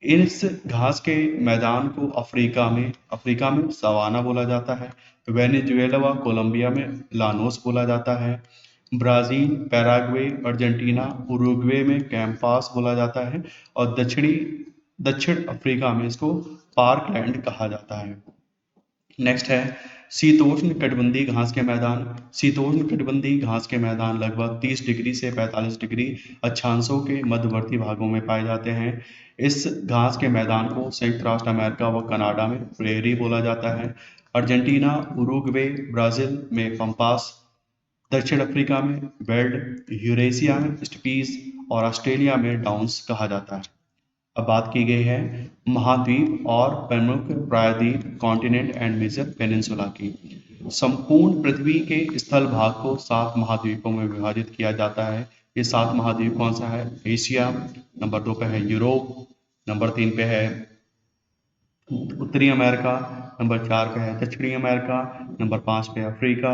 A: इस घास के मैदान को अफ्रीका में सवाना बोला जाता है। वेनेजुएला व कोलंबिया में लानोस बोला जाता है। ब्राजील, पैराग्वे, अर्जेंटीना, उरुग्वे में कैंपास बोला जाता है और दक्षिण अफ्रीका में इसको पार्कलैंड कहा जाता है। नेक्स्ट है शीतोष्ण कटिबंधीय घास के मैदान। शीतोष्ण कटिबंधीय घास के मैदान लगभग 30 डिग्री से 45 डिग्री अक्षांशों के मध्यवर्ती भागों में पाए जाते हैं। इस घास के मैदान को संयुक्त राष्ट्र अमेरिका व कनाडा में प्रेरी बोला जाता है। अर्जेंटीना, उरुग्वे, ब्राजील में पंपास, दक्षिण अफ्रीका में वेल्ड, यूरेशिया में स्टीपीज और ऑस्ट्रेलिया में डाउन्स कहा जाता है। अब बात की गई है महाद्वीप और प्रमुख प्रायद्वीप कॉन्टिनेंट एंड मेजर पेनिनसुला की। संपूर्ण पृथ्वी के स्थल भाग को 7 महाद्वीपों में विभाजित किया जाता है। ये 7 महाद्वीप कौन सा है? एशिया, नंबर 2 पे है यूरोप, नंबर 3 पे है उत्तरी अमेरिका नंबर 4 पे है दक्षिणी अमेरिका, नंबर 5 पे अफ्रीका,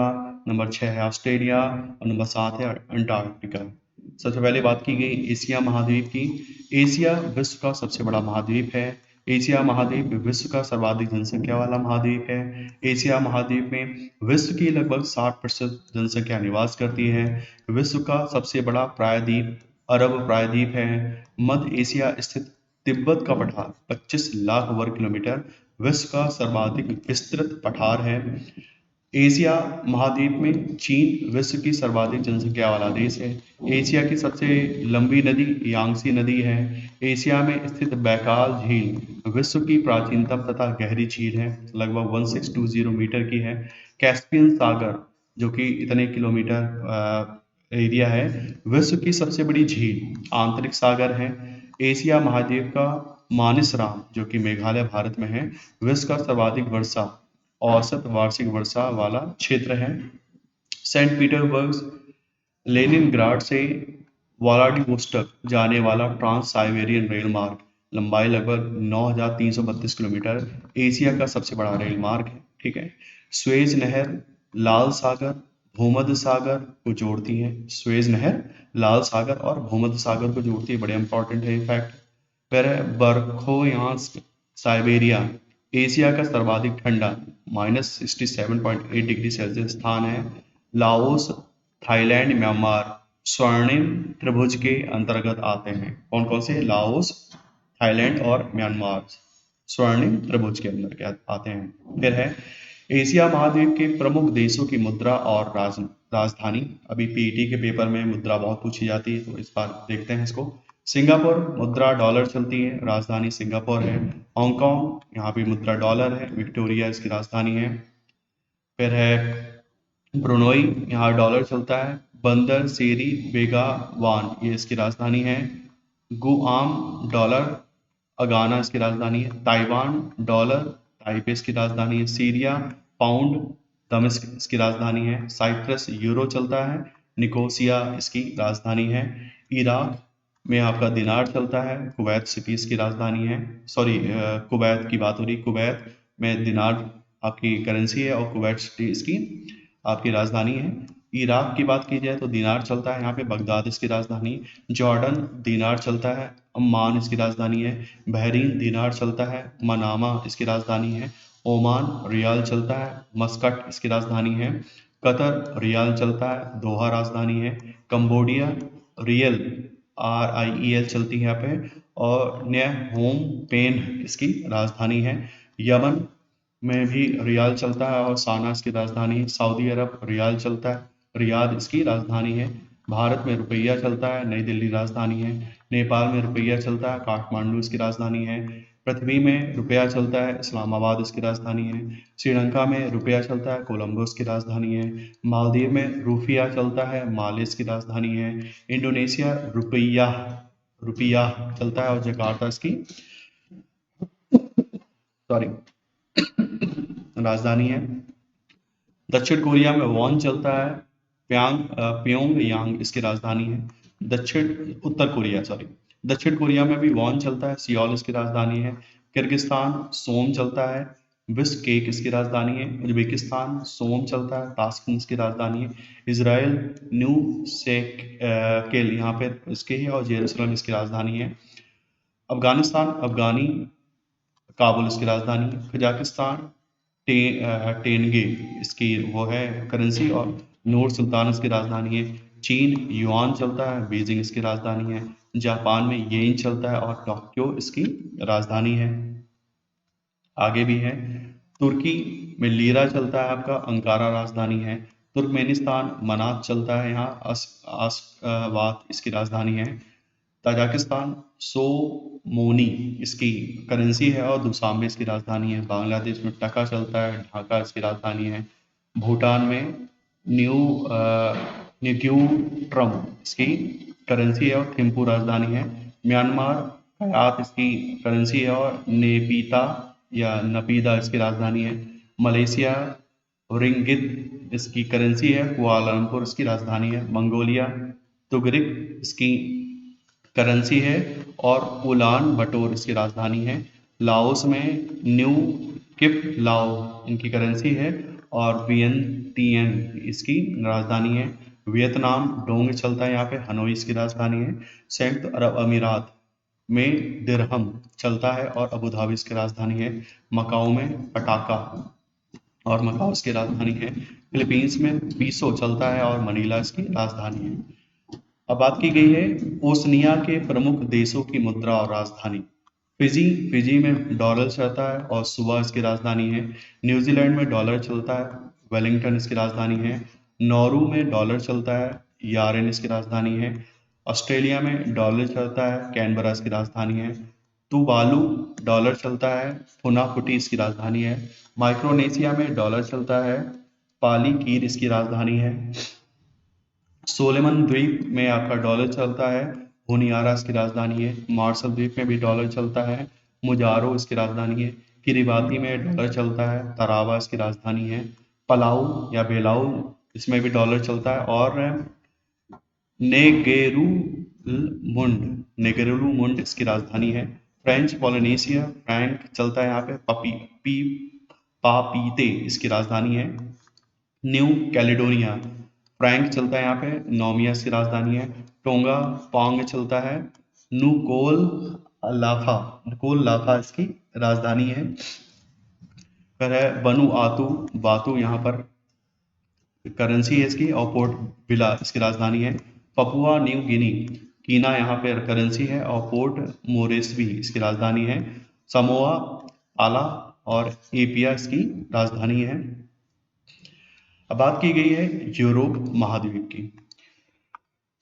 A: नंबर 6 है ऑस्ट्रेलिया और नंबर 7 है अंटार्कटिका। सबसे पहले बात की गई एशिया महाद्वीप की। एशिया विश्व का सबसे बड़ा महाद्वीप है। एशिया महाद्वीप विश्व का सर्वाधिक जनसंख्या वाला महाद्वीप है। एशिया महाद्वीप में विश्व की लगभग 60% जनसंख्या निवास करती है। विश्व का सबसे बड़ा प्रायद्वीप अरब प्रायद्वीप है। मध्य एशिया स्थित तिब्बत का पठार 25 लाख वर्ग किलोमीटर विश्व का सर्वाधिक विस्तृत पठार है। एशिया महाद्वीप में चीन विश्व की सर्वाधिक जनसंख्या वाला देश है। एशिया की सबसे लंबी नदी यांगसी नदी है। एशिया में स्थित बैकाल झील विश्व की प्राचीनतम तथा गहरी झील है, लगभग 1620 मीटर की है। कैस्पियन सागर जो कि इतने किलोमीटर एरिया है, विश्व की सबसे बड़ी झील आंतरिक सागर है। एशिया महाद्वीप का मानसराम जो कि मेघालय भारत में है, विश्व का सर्वाधिक वर्षा औसत वार्षिक वर्षा वाला क्षेत्र है। सेंट पीटर्सबर्ग लेनिनग्राड से व्लादिवोस्टोक जाने वाला ट्रांस साइबेरियन रेल मार्ग लंबाई लगभग 9,332 किलोमीटर एशिया का सबसे बड़ा रेल मार्ग है। ठीक है। स्वेज नहर लाल सागर भूमध्य सागर को जोड़ती है। स्वेज नहर लाल सागर और भूमध्य सागर को जोड़ती है, बड़े इंपॉर्टेंट है फैक्ट। फिर है बर्खोयांस्क साइबेरिया एशिया का सर्वाधिक ठंडा -67.8 डिग्री सेल्सियस स्थान है। लाओस थाईलैंड म्यांमार स्वर्णिम त्रिभुज के अंतर्गत आते हैं। कौन कौन से? लाओस थाईलैंड और म्यांमार स्वर्णिम त्रिभुज के अंतर्गत आते हैं। फिर है एशिया महाद्वीप के प्रमुख देशों की मुद्रा और राजधानी। अभी पीईटी के पेपर में मुद्रा बहुत पूछी जाती है, तो इस बार देखते हैं इसको। सिंगापुर मुद्रा डॉलर चलती है, राजधानी सिंगापुर है। हांगकांग यहाँ पे मुद्रा डॉलर है, विक्टोरिया इसकी राजधानी है। फिर है ब्रुनोई, यहाँ डॉलर चलता है। बंदर सेरी बेगावान ये इसकी राजधानी है। गुआम डॉलर अगाना इसकी राजधानी है। ताइवान डॉलर ताइपे इसकी राजधानी है। सीरिया पाउंड दमिश्क इसकी राजधानी है। साइप्रस यूरो चलता है। निकोसिया इसकी राजधानी है। इराक में आपका दिनार चलता है। कुवैत सिटी इसकी राजधानी है। सॉरी, कुवैत की बात हो रही, कुवैत में दिनार आपकी करेंसी है और कुवैत सिटी इसकी आपकी राजधानी है। इराक की बात की जाए तो दिनार चलता है, यहाँ पे बगदाद इसकी राजधानी। जॉर्डन दिनार चलता है। अम्मान इसकी राजधानी है। बहरीन दिनार चलता है। मनामा इसकी राजधानी है। ओमान रियाल चलता है। मस्कट इसकी राजधानी है। कतर रियाल चलता है। दोहा राजधानी है। कंबोडिया रियल RIEL चलती है यहाँ पे और न्य होम पेन इसकी राजधानी है। यमन में भी रियाल चलता है और साना इसकी राजधानी है। सऊदी अरब रियाल चलता है, रियाद इसकी राजधानी है। भारत में रुपया चलता है, नई दिल्ली राजधानी है। नेपाल में रुपया चलता है, काठमांडू इसकी राजधानी है। पृथ्वी में रुपया चलता है, इस्लामाबाद इसकी राजधानी है। श्रीलंका में रुपया चलता है, कोलंबो इसकी राजधानी है। मालदीव में रूफिया चलता है, माले इसकी राजधानी है। इंडोनेशिया रुपया रुपया चलता है और जकार्ता इसकी सॉरी राजधानी है। दक्षिण कोरिया में वॉन चलता है। प्योंग यांग इसकी राजधानी है। दक्षिण कोरिया में भी वॉन चलता है, सियोल इसकी राजधानी है। किर्गिस्तान सोम चलता है, बिश्केक इसकी राजधानी है। उज्बेकिस्तान सोम चलता है, ताशकंद इसकी राजधानी है। इजराइल न्यू सेकेल यहाँ पे इसके ही और जेरूसलम इसकी राजधानी है। अफगानिस्तान अफगानी काबुल इसकी राजधानी है। कजाकिस्तान टेनगे इसकी वो है करेंसी और नूर सुल्तान इसकी राजधानी है। चीन युआन चलता है, बीजिंग इसकी राजधानी है। जापान में येन चलता है और टोक्यो इसकी राजधानी है। आगे भी है, तुर्की में लीरा चलता है आपका, अंकारा राजधानी है। तुर्कमेनिस्तान मनात चलता है, यहाँ आसवात इसकी राजधानी है। ताजिकिस्तान सोमोनी इसकी करेंसी है और दुशांबे इसकी राजधानी है। बांग्लादेश में टका चलता है, ढाका इसकी राजधानी है। भूटान में न्यूट्रम इसकी करेंसी है और थिम्पू राजधानी है। म्यांमार कयात इसकी करेंसी है और नेपीता या नपीदा इसकी राजधानी है। मलेशिया रिंगित इसकी करेंसी है, कुआलालंपुर इसकी राजधानी है। मंगोलिया तुगरिक इसकी करेंसी है और उलान बटोर इसकी राजधानी है। लाओस में न्यू किप लाओ इनकी करेंसी है और वियंतियन इसकी राजधानी है। वियतनाम डोंग चलता है यहाँ पे, हनोई इसकी राजधानी है। संयुक्त अरब अमीरात में दिरहम चलता है और अबू धाबी इसकी राजधानी है। मकाओ में पटाका और मकाओ इसकी राजधानी है। फिलीपींस में पीसो चलता है और मनीला इसकी राजधानी है। अब बात की गई है ओसनिया के प्रमुख देशों की मुद्रा और राजधानी। फिजी फिजी में डॉलर चलता है और सुबह इसकी राजधानी है। न्यूजीलैंड में डॉलर चलता है, वेलिंगटन इसकी राजधानी है। नौरू में डॉलर चलता है, यारेन इसकी राजधानी है। ऑस्ट्रेलिया में डॉलर चलता है, कैनबरा इसकी राजधानी है। तुवालू डॉलर चलता है, फुनाफुटी इसकी राजधानी है। माइक्रोनेशिया में डॉलर चलता है, पालीकीर इसकी राजधानी है। सोलेमन द्वीप में आपका डॉलर चलता है, होनियारा इसकी राजधानी है। मार्शल द्वीप में भी डॉलर चलता है, मुजारो इसकी राजधानी है। किरिबाती में डॉलर चलता है, तरावा इसकी राजधानी है। पलाऊ या बेलाऊ इसमें भी डॉलर चलता है। और नेगेरुलमुंड इसकी राजधानी है। फ्रेंच पोलिनेशिया फ्रैंक चलता है यहाँ पे, पापीते इसकी राजधानी है। न्यू कैलेडोनिया फ्रैंक चलता है यहाँ पे, नोमिया इसकी राजधानी है। टोंगा पोंग चलता है। नुकोल लाफा इसकी राजधानी है। फिर है वनु आतू बातू यहाँ पर करेंसी है इसकी, और पोर्ट विला इसकी राजधानी है। पपुआ न्यू गिनी कीना यहाँ पे करेंसी है और पोर्ट मोरेस्बी इसकी राजधानी है। समोआ आला और एपिया इसकी राजधानी है। अब बात की गई है यूरोप महाद्वीप की।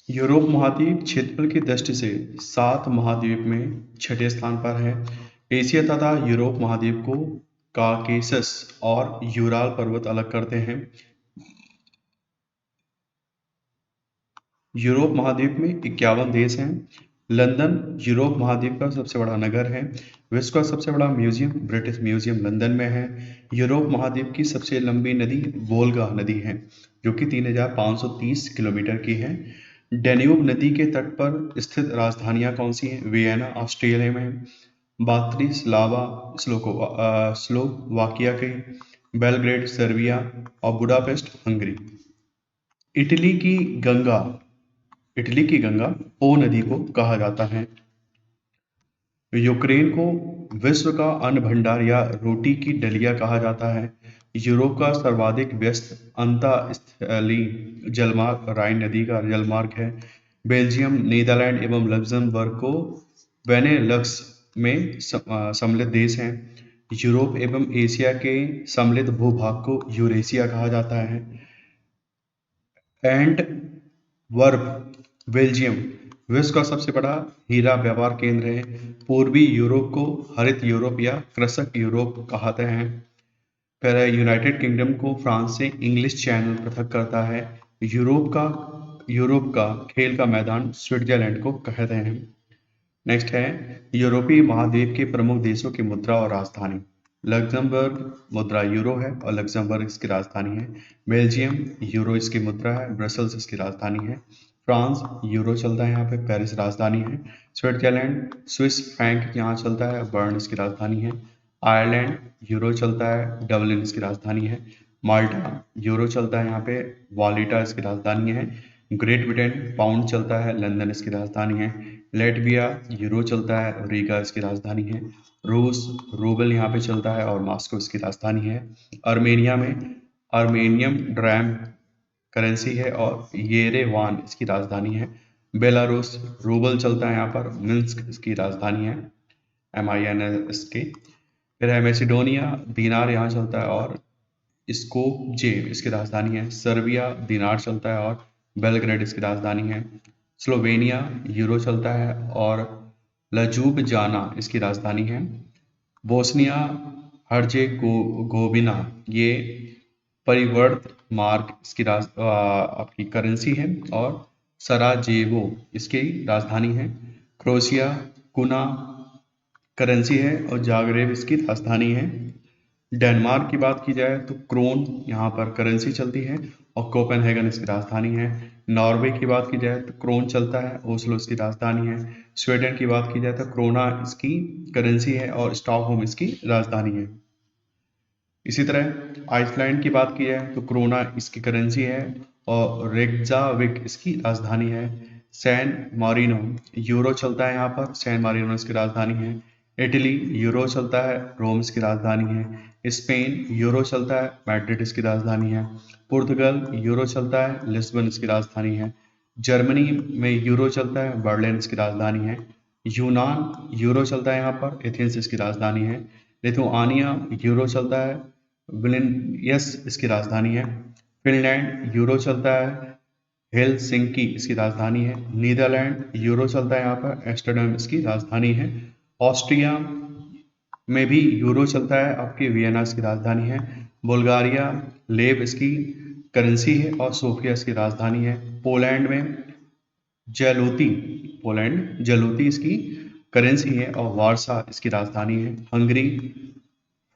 A: यूरोप महाद्वीप क्षेत्रफल की दृष्टि से 7 महाद्वीप में छठे स्थान पर है। एशिया तथा यूरोप महाद्वीप को काकेसस और यूराल पर्वत अलग करते हैं। यूरोप महाद्वीप में 51 देश हैं। लंदन यूरोप महाद्वीप का सबसे बड़ा नगर है। विश्व का सबसे बड़ा म्यूजियम ब्रिटिश म्यूजियम लंदन में है। यूरोप महाद्वीप की सबसे लंबी नदी वोल्गा नदी है, जो कि 3530 किलोमीटर की है। डेन्यूब नदी के तट पर स्थित राजधानियां कौन सी हैं? वियना ऑस्ट्रिया में, ब्रातिस्लावा स्लोवाकिया के, बेलग्रेड सर्बिया और बुडापेस्ट हंगरी। इटली की गंगा इटली की गंगा पो नदी को कहा जाता है। यूक्रेन को विश्व का अन्न भंडार या रोटी की डलिया कहा जाता है। यूरोप का सर्वाधिक व्यस्त अंतःस्थलीय जलमार्ग राइन नदी का जलमार्ग है। बेल्जियम, नीदरलैंड एवं लक्जमबर्ग को बेनेलक्स में सम्मिलित देश हैं। यूरोप एवं एशिया के सम्मिलित भूभाग को यूरेशिया कहा जाता है। एंटवर्प बेल्जियम विश्व का सबसे बड़ा हीरा व्यापार केंद्र है। पूर्वी यूरोप को हरित यूरोप या कृषक यूरोप कहते हैं। फिर यूनाइटेड किंगडम को फ्रांस से इंग्लिश चैनल पृथक करता है। यूरोप का खेल का मैदान स्विट्जरलैंड को कहते हैं। नेक्स्ट है यूरोपीय महाद्वीप के प्रमुख देशों की मुद्रा और राजधानी। लक्जमबर्ग मुद्रा यूरो है और लक्जमबर्ग इसकी राजधानी है। बेल्जियम यूरो इसकी मुद्रा है, ब्रसल्स इसकी राजधानी है। फ्रांस यूरो चलता है यहाँ पे, पेरिस राजधानी है। स्विट्जरलैंड स्विस फ्रैंक यहाँ चलता है, बर्न इसकी राजधानी है। आयरलैंड यूरो चलता है, डबलिन इसकी राजधानी है। माल्टा यूरो चलता है यहाँ पे, वालिटा इसकी राजधानी है। ग्रेट ब्रिटेन पाउंड चलता है, लंदन इसकी राजधानी है। लेटविया यूरो चलता है, रीगा इसकी राजधानी है। रूस रूबल यहाँ पे चलता है और मॉस्को इसकी राजधानी है। अर्मेनिया में अर्मेनियम ड्रैम करेंसी है और येरेवान इसकी राजधानी है। बेलारूस रूबल चलता है यहाँ पर, मिन्स्क इसकी राजधानी है, MINS की। फिर है मैसिडोनिया दीनार यहाँ चलता है और स्कोपजे इसकी राजधानी है। सर्बिया दीनार चलता है और बेलग्रेड इसकी राजधानी है। स्लोवेनिया यूरो चलता है और लजूबजाना इसकी राजधानी है। बोस्निया हर्जेगोविना ये परिवर्त मार्क इसकी आपकी करेंसी है और सराजेवो इसकी राजधानी है। क्रोएशिया कुना करेंसी है और जागरेब इसकी राजधानी है। डेनमार्क की बात की जाए तो क्रोन यहाँ पर करेंसी चलती है और कोपेनहेगन इसकी राजधानी है। नॉर्वे की बात की जाए तो क्रोन चलता है, ओस्लो इसकी राजधानी है। स्वीडन की बात की जाए तो क्रोना इसकी करेंसी है और स्टॉकहोम इसकी राजधानी है। इसी तरह आइसलैंड की बात की जाए तो क्रोना इसकी करेंसी है और रेक्जाविक इसकी राजधानी है। सैन मारिनो यूरो चलता है यहाँ पर, सैन मारिनो इसकी राजधानी है। इटली यूरो चलता है, रोम इसकी राजधानी है। स्पेन यूरो चलता है, मैड्रिड इसकी राजधानी है। पुर्तगाल यूरो चलता है, लिस्बन इसकी राजधानी है। जर्मनी में यूरो चलता है, बर्लिन इसकी राजधानी है। यूनान यूरो चलता है यहाँ पर, एथेंस इसकी राजधानी है। लिथुआनिया यूरो चलता है, विलिनियस इसकी राजधानी है। फिनलैंड यूरो चलता है, हेलसिंकी इसकी राजधानी है। नीदरलैंड यूरो चलता है यहाँ पर, एम्स्टर्डम इसकी राजधानी है। ऑस्ट्रिया में भी यूरो चलता है, आपकी वियना इसकी राजधानी है। बुल्गारिया लेव इसकी करेंसी है और सोफिया इसकी राजधानी है। पोलैंड में जलोती पोलैंड जलोती इसकी करेंसी है और वारसा इसकी राजधानी है। हंगरी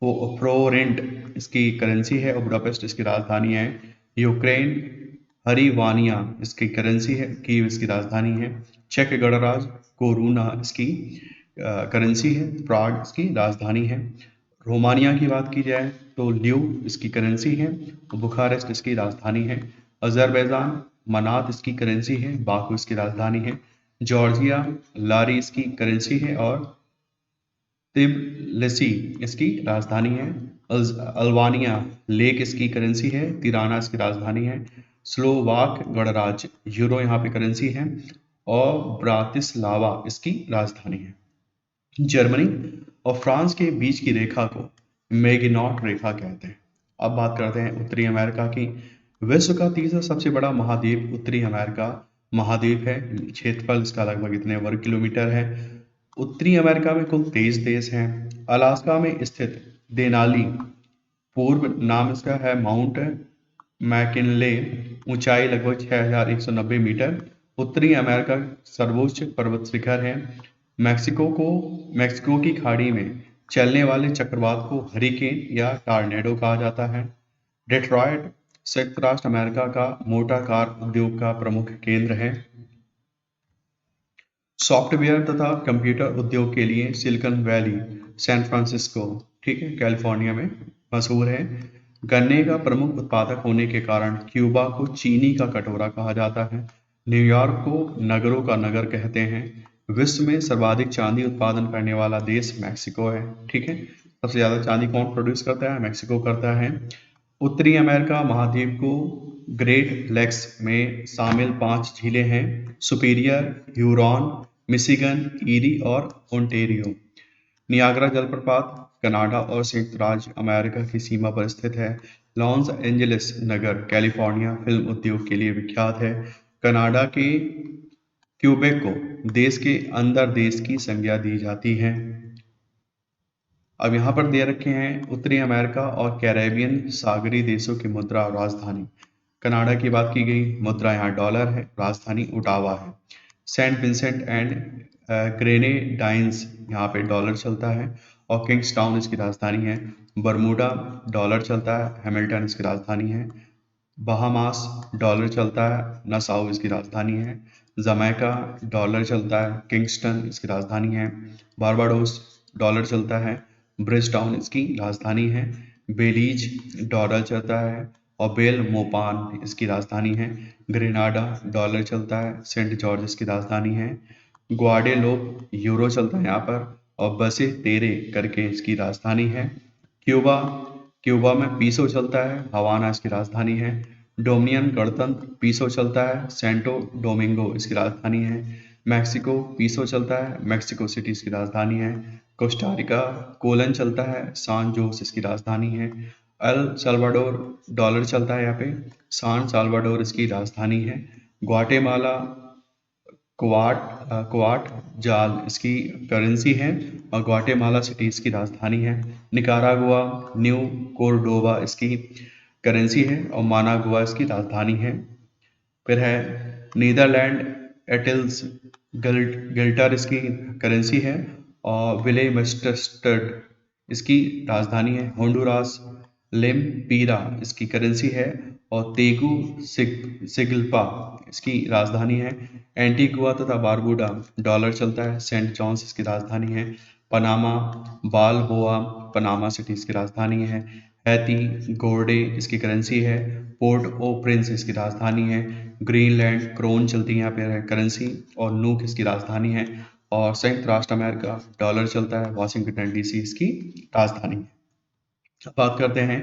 A: फ्लोरेंट इसकी करेंसी है और बुडापेस्ट इसकी राजधानी है। यूक्रेन हरिवानिया इसकी करेंसी है, कीव इसकी राजधानी है। चेक गणराज्य कोरूना इसकी करेंसी है, प्राग इसकी राजधानी है। रोमानिया की बात की जाए तो ल्यू इसकी करेंसी है और बुखारेस्ट इसकी राजधानी है। अजरबैजान मनात इसकी करेंसी है, बाकू इसकी राजधानी है। जॉर्जिया लारी इसकी करेंसी है और तिब्लिसी इसकी राजधानी है। अल्बानिया लेक इसकी करेंसी है, तिराना इसकी राजधानी है। स्लोवाक गणराज्य यूरो यहाँ पे करेंसी है और ब्रातिस्लावा इसकी राजधानी है। जर्मनी और फ्रांस के बीच की रेखा को मैगिनॉट रेखा कहते हैं। अब बात करते हैं उत्तरी अमेरिका की। विश्व का तीसरा सबसे बड़ा महाद्वीप उत्तरी अमेरिका महाद्वीप है। क्षेत्रफल इसका लगभग इतने वर्ग किलोमीटर है। उत्तरी अमेरिका में कुल 23 देश हैं। अलास्का में स्थित देनाली पूर्व नाम इसका है माउंट मैकिनले, ऊंचाई लगभग 6190 मीटर। उत्तरी अमेरिका सर्वोच्च पर्वत शिखर है। मैक्सिको की खाड़ी में चलने वाले चक्रवात को हरिकेन या टॉर्नेडो कहा जाता है। डेट्रॉयट संयुक्त राष्ट्र अमेरिका का मोटर कार उद्योग का प्रमुख केंद्र है। सॉफ्टवेयर तथा कंप्यूटर उद्योग के लिए सिलिकॉन वैली सैन फ्रांसिस्को, ठीक है, कैलिफोर्निया में मशहूर है। गन्ने का प्रमुख उत्पादक होने के कारण क्यूबा को चीनी का कटोरा कहा जाता है। न्यूयॉर्क को नगरों का नगर कहते हैं। विश्व में सर्वाधिक चांदी उत्पादन करने वाला देश मैक्सिको है, ठीक है। सबसे ज्यादा चांदी कौन प्रोड्यूस करता है? मैक्सिको करता है। उत्तरी अमेरिका महाद्वीप को ग्रेट लेक्स में शामिल 5 झीलें हैं: सुपीरियर, ह्यूरॉन, मिशिगन, ईरी और ओंटेरियो। नियाग्रा जलप्रपात कनाडा और संयुक्त राज्य अमेरिका की सीमा पर स्थित है। लॉस एंजलिस नगर कैलिफोर्निया फिल्म उद्योग के लिए विख्यात है। कनाडा के क्यूबेक को देश के अंदर देश की संज्ञा दी जाती है। अब यहाँ पर दे रखे हैं उत्तरी अमेरिका और कैरेबियन सागरी देशों की मुद्रा और राजधानी। कनाडा की बात की गई, मुद्रा यहाँ डॉलर है, राजधानी ओटावा है। सेंट विंसेंट एंड ग्रेनेडाइंस यहाँ पे डॉलर चलता है और किंग्सटाउन इसकी राजधानी है। बरमूडा डॉलर चलता है, हैमिल्टन इसकी राजधानी है। बहामास डॉलर चलता है, नसाउ इसकी राजधानी है। जमैका डॉलर चलता है, किंगस्टन इसकी राजधानी है। बारबाडोस डॉलर चलता है, ब्रिजटाउन इसकी राजधानी है। बेलीज डॉलर चलता है और बेल मोपान इसकी राजधानी है। ग्रेनाडा डॉलर चलता है, सेंट जॉर्ज इसकी राजधानी है। ग्वाडेलोप यूरो चलता है यहाँ पर और बसे तेरे करके इसकी राजधानी है। क्यूबा में पीसो चलता है, हवाना इसकी राजधानी है। डोमिनियन गणतंत्र पीसो चलता है, सेंटो डोमिंगो इसकी राजधानी है। मैक्सिको पीसो चलता है, मैक्सिको सिटी इसकी राजधानी है। कोस्टारिका कोलन चलता है, सान जोस इसकी राजधानी है। अल साल्वाडोर डॉलर चलता है यहाँ पे, सान साल्वाडोर इसकी राजधानी है। ग्वाटेमाला क्वाट जाल इसकी करेंसी है और ग्वाटेमाला सिटी इसकी राजधानी है। निकारागुआ न्यू कोर्डोवा इसकी करेंसी है और मानागुआ इसकी राजधानी है। फिर है नीदरलैंड एटिल्स गिल्टर इसकी करेंसी है और विलेमस्टर्ड इसकी राजधानी है। होंडुरास लेम्पीरा इसकी करेंसी है, और तेगु सिगल्पा इसकी राजधानी है। एंटीगुआ तथा बारबूडा डॉलर चलता है। सेंट जॉन्स इसकी राजधानी है। पनामा बालबोआ पनामा सिटी इसकी राजधानी है। हैती गोर्डे इसकी करेंसी है। पोर्ट ओ प्रिंस इसकी राजधानी है। ग्रीनलैंड क्रोन चलती है यहाँ पे करेंसी, और नूक इसकी राजधानी है। और संयुक्त राष्ट्र अमेरिका डॉलर चलता है। वाशिंगटन डीसी इसकी राजधानी है। अब बात करते हैं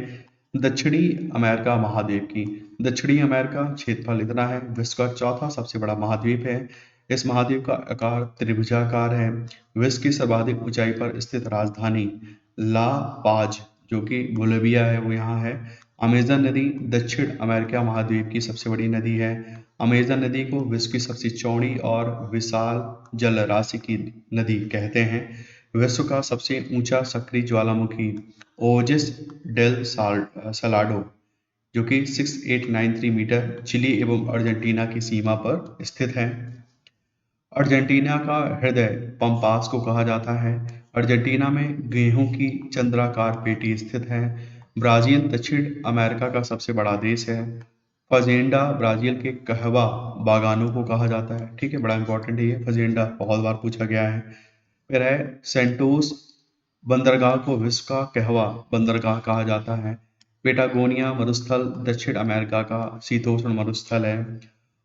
A: दक्षिणी अमेरिका महाद्वीप की। दक्षिणी अमेरिका क्षेत्रफल इतना है, विश्व का चौथा सबसे बड़ा महाद्वीप है। इस महाद्वीप का आकार त्रिभुजाकार है। विश्व की सर्वाधिक ऊंचाई पर स्थित राजधानी ला पाज जो कि बोलिविया है वो यहाँ है। अमेजन नदी दक्षिण अमेरिका महाद्वीप की सबसे बड़ी नदी है। अमेजन नदी को विश्व की सबसे चौड़ी और विशाल जल राशि की नदी कहते हैं। विश्व का सबसे ऊंचा सक्रिय ज्वालामुखी ओजिस डेल सलाडो जो कि 6893 मीटर चिली एवं अर्जेंटीना की सीमा पर स्थित है। अर्जेंटीना का हृदय पंपास को कहा जाता है। अर्जेंटीना में गेहूं की चंद्राकार पेटी स्थित है। ब्राजील दक्षिण अमेरिका का सबसे बड़ा देश है। फजेंडा ब्राजील के कहवा बागानों को कहा जाता है। ठीक है, बड़ा इंपॉर्टेंट है ये फजेंडा, बहुत बार पूछा गया है। फिर है सेंटोस बंदरगाह को विश्व का कहवा बंदरगाह कहा जाता है। पेटागोनिया मरुस्थल दक्षिण अमेरिका का शीतोष्ण मरुस्थल है।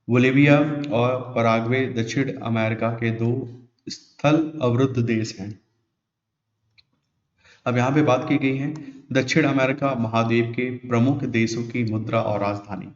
A: बोलिविया और पराग्वे दक्षिण अमेरिका के दो स्थल अवरुद्ध देश हैं। अब यहाँ पे बात की गई है दक्षिण अमेरिका महाद्वीप के प्रमुख देशों की मुद्रा और राजधानी।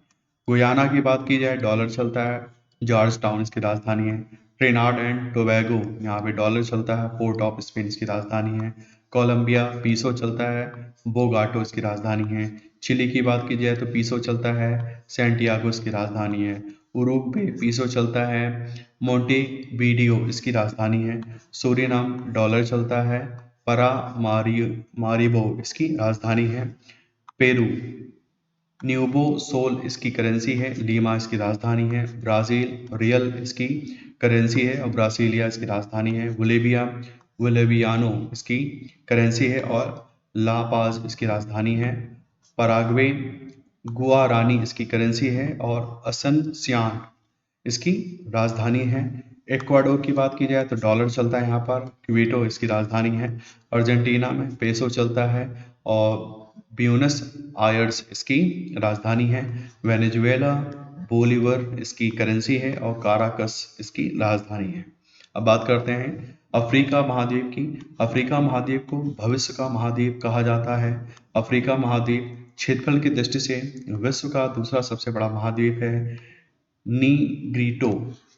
A: गुयाना की बात की जाए डॉलर चलता है। जॉर्ज टाउन इसकी राजधानी है। ट्रिनिडाद एंड टोबैगो यहाँ पे डॉलर चलता है। पोर्ट ऑफ स्पेन इसकी राजधानी है। कोलंबिया पीसो चलता है। बोगाटो इसकी राजधानी है। चिली की बात की जाए तो पीसो चलता है। सैंटियागो इसकी राजधानी है। उरुग्वे पीसो चलता है। मोंटेवीडियो इसकी राजधानी है। सूरिनाम डॉलर चलता है। मारिबो इसकी राजधानी है। पेरू न्यूबो सोल इसकी करेंसी है। लीमा इसकी राजधानी है। ब्राजील रियल इसकी करेंसी है और ब्रासीलिया इसकी राजधानी है। बोलिवियानो इसकी करेंसी है और ला पाज इसकी राजधानी है। पराग्वे गुआरानी इसकी करेंसी है और असनसियान इसकी राजधानी है। इक्वाडोर की बात की जाए तो डॉलर चलता है यहाँ पर। क्विटो इसकी राजधानी है। अर्जेंटीना में पेसो चलता है और ब्यूनस आयर्स इसकी राजधानी है। वेनेजुएला बोलीवर इसकी करेंसी है और काराकस इसकी राजधानी है। अब बात करते हैं अफ्रीका महाद्वीप की। अफ्रीका महाद्वीप को भविष्य का महाद्वीप कहा जाता है। अफ्रीका महाद्वीप क्षेत्रफल की दृष्टि से विश्व का दूसरा सबसे बड़ा महाद्वीप है। नीग्रीटो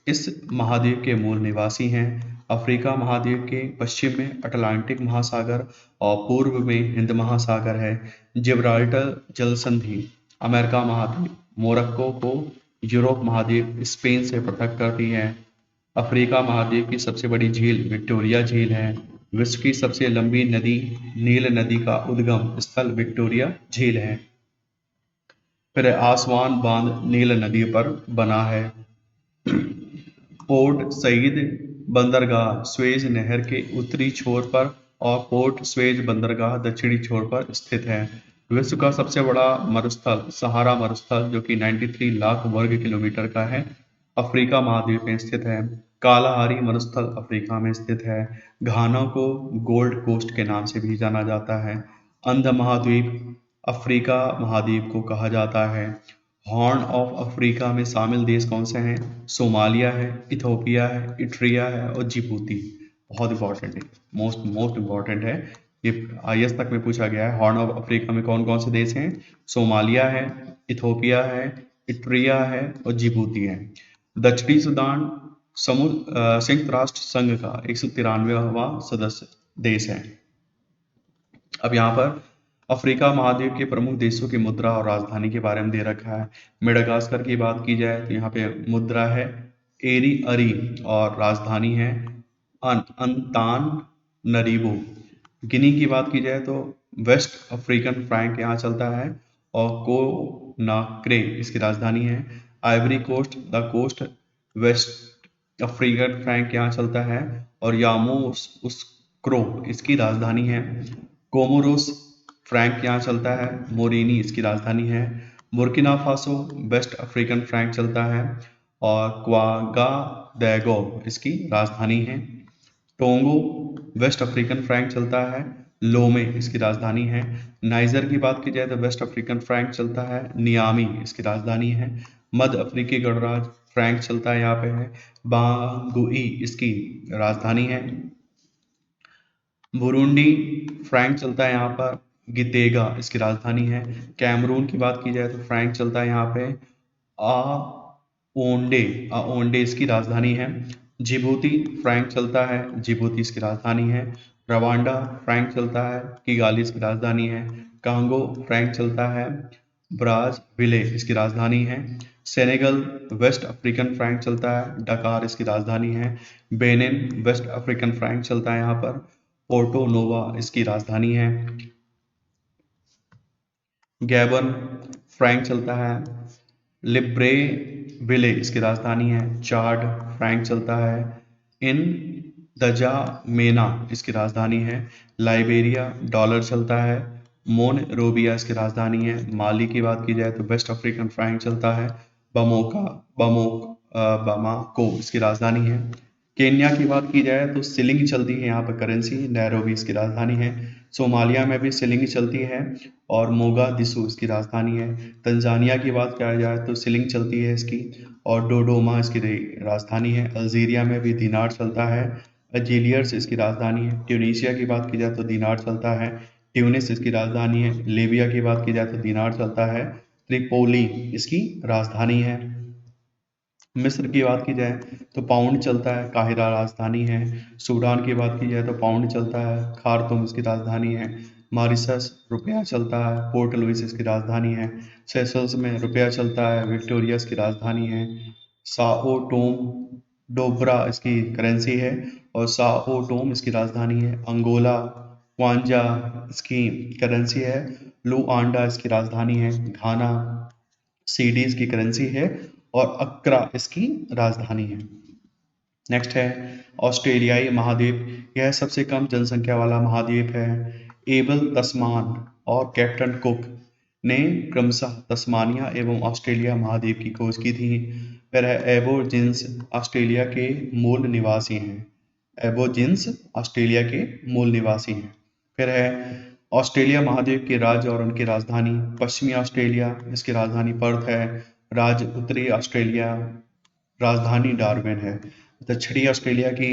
A: इस महाद्वीप के मूल निवासी हैं। अफ्रीका महाद्वीप के पश्चिम में अटलांटिक महासागर और पूर्व में हिंद महासागर है। जिब्राल्टर जल संधि अमेरिका महाद्वीप मोरक्को को यूरोप महाद्वीप स्पेन से पृथक करती है। अफ्रीका महाद्वीप की सबसे बड़ी झील विक्टोरिया झील है। विश्व की सबसे लंबी नदी नील नदी का उद्गम स्थल विक्टोरिया झील है। फिर आसवान बांध नील नदी पर बना है। पोर्ट सईद बंदरगाह स्वेज नहर के उत्तरी छोर पर और पोर्ट स्वेज बंदरगाह दक्षिणी छोर पर स्थित है। विश्व का सबसे बड़ा मरुस्थल सहारा मरुस्थल जो कि 93 लाख वर्ग किलोमीटर का है अफ्रीका महाद्वीप में स्थित है। कालाहारी मरुस्थल अफ्रीका में स्थित है। घाना को गोल्ड कोस्ट के नाम से भी जाना जाता है। अंध महाद्वीप अफ्रीका महाद्वीप को कहा जाता है। हॉर्न ऑफ अफ्रीका में शामिल देश कौन से हैं? सोमालिया है, इथोपिया है, इट्रिया है और जिबूती। बहुत इंपॉर्टेंट है, मोस्ट इंपॉर्टेंट है, ये IAS तक में पूछा गया है। हॉर्न ऑफ अफ्रीका में कौन कौन से देश हैं? सोमालिया है, इथोपिया है, इट्रिया है और जिबूती है। दक्षिणी सूडान संयुक्त राष्ट्र संघ का 193वां सदस्य देश है। अब यहाँ पर अफ्रीका महाद्वीप के प्रमुख देशों की मुद्रा और राजधानी के बारे में दे रखा है। मेडागास्कर की बात की जाए तो यहाँ पे मुद्रा है एरी अरी और राजधानी है अंतान नरीबो। गिनी की बात की जाए तो वेस्ट अफ्रीकन फ्रैंक यहाँ चलता है और कोनाक्रे इसकी राजधानी है। Ivory Coast the coast West African franc यहाँ चलता है और यामोसुस्क्रो इसकी राजधानी है। कोमोरोस फ्रैंक यहाँ चलता है। मोरिनी इसकी राजधानी है। Burkina Faso West African franc चलता है। और क्वागाडेगो इसकी राजधानी है। टोंगो वेस्ट अफ्रीकन फ्रैंक चलता है। लोमे इसकी राजधानी है। नाइजर की बात की जाए तो वेस्ट अफ्रीकन फ्रैंक चलता है। नियामी इसकी राजधानी है। मध्य अफ्रीकी गणराज्य फ्रैंक चलता है, यहाँ पे है। बांगुई इसकी राजधानी है। बुरुंडी फ्रैंक चलता है यहाँ पर। गितेगा इसकी राजधानी है। कैमरून की बात की जाए तो फ्रैंक चलता है यहाँ पे। ओंडे ओंडे इसकी राजधानी है। जिबूती फ्रैंक चलता है। जिबूती इसकी राजधानी है। रवांडा फ्रैंक चलता है। किगाली इसकी राजधानी है। कांगो फ्रैंक चलता है। ब्राज़विले इसकी राजधानी है। सेनेगल वेस्ट अफ्रीकन फ्रैंक चलता है। डकार इसकी राजधानी है। बेनिन वेस्ट अफ्रीकन फ्रैंक चलता है यहाँ पर। पोर्टो नोवा इसकी राजधानी है। गैबन फ्रैंक चलता है। लिब्रेविले इसकी राजधानी है। चाड फ्रैंक चलता है। इन दजामेना इसकी राजधानी है। लाइबेरिया डॉलर चलता है। मोनरोविया इसकी राजधानी है। माली की बात की जाए तो वेस्ट अफ्रीकन फ्रैंक चलता है। बमाको इसकी राजधानी है। केन्या की बात की जाए तो सिलिंग चलती है यहाँ पर करेंसी। नैरोबी इसकी राजधानी है। सोमालिया में भी सिलिंग चलती है और मोगादिशु इसकी राजधानी है। तंजानिया की बात किया जाए तो सिलिंग चलती है इसकी और डोडोमा इसकी राजधानी है। अल्जीरिया में भी दिनार चलता है। अल्जीरियर्स इसकी राजधानी है। ट्यूनीशिया की बात की जाए तो दिनार चलता है। ट्यूनिस इसकी राजधानी है। लीबिया की बात की जाए तो दिनार चलता है। त्रिपोली इसकी राजधानी है। मिस्र की बात की जाए तो पाउंड चलता है। काहिरा राजधानी है। सूडान की बात की जाए तो पाउंड चलता है। खार्तूम इसकी राजधानी है। मॉरिशस रुपया चलता है। पोर्ट लुइस इसकी राजधानी है। सेशल्स में रुपया चलता है। विक्टोरिया इसकी राजधानी है। साओ टोम डोब्रा इसकी करेंसी है और साओ टोम इसकी राजधानी है। अंगोला क्वांजा इसकी करेंसी है। लुआंडा इसकी राजधानी है। घाना सीडीज की करेंसी है और अक्रा इसकी राजधानी है। नेक्स्ट है ऑस्ट्रेलियाई महाद्वीप। यह सबसे कम जनसंख्या वाला महाद्वीप है। एबल तस्मान और कैप्टन कुक ने क्रमशः तस्मानिया एवं ऑस्ट्रेलिया महाद्वीप की खोज की थी। फिर है एबोजिन्स ऑस्ट्रेलिया के मूल निवासी हैं। एबोजिन्स ऑस्ट्रेलिया के मूल निवासी हैं। फिर है ऑस्ट्रेलिया महाद्वीप के राज्य और उनकी राजधानी। पश्चिमी ऑस्ट्रेलिया इसकी राजधानी पर्थ है। राज्य उत्तरी ऑस्ट्रेलिया राजधानी डार्विन है। दक्षिणी ऑस्ट्रेलिया की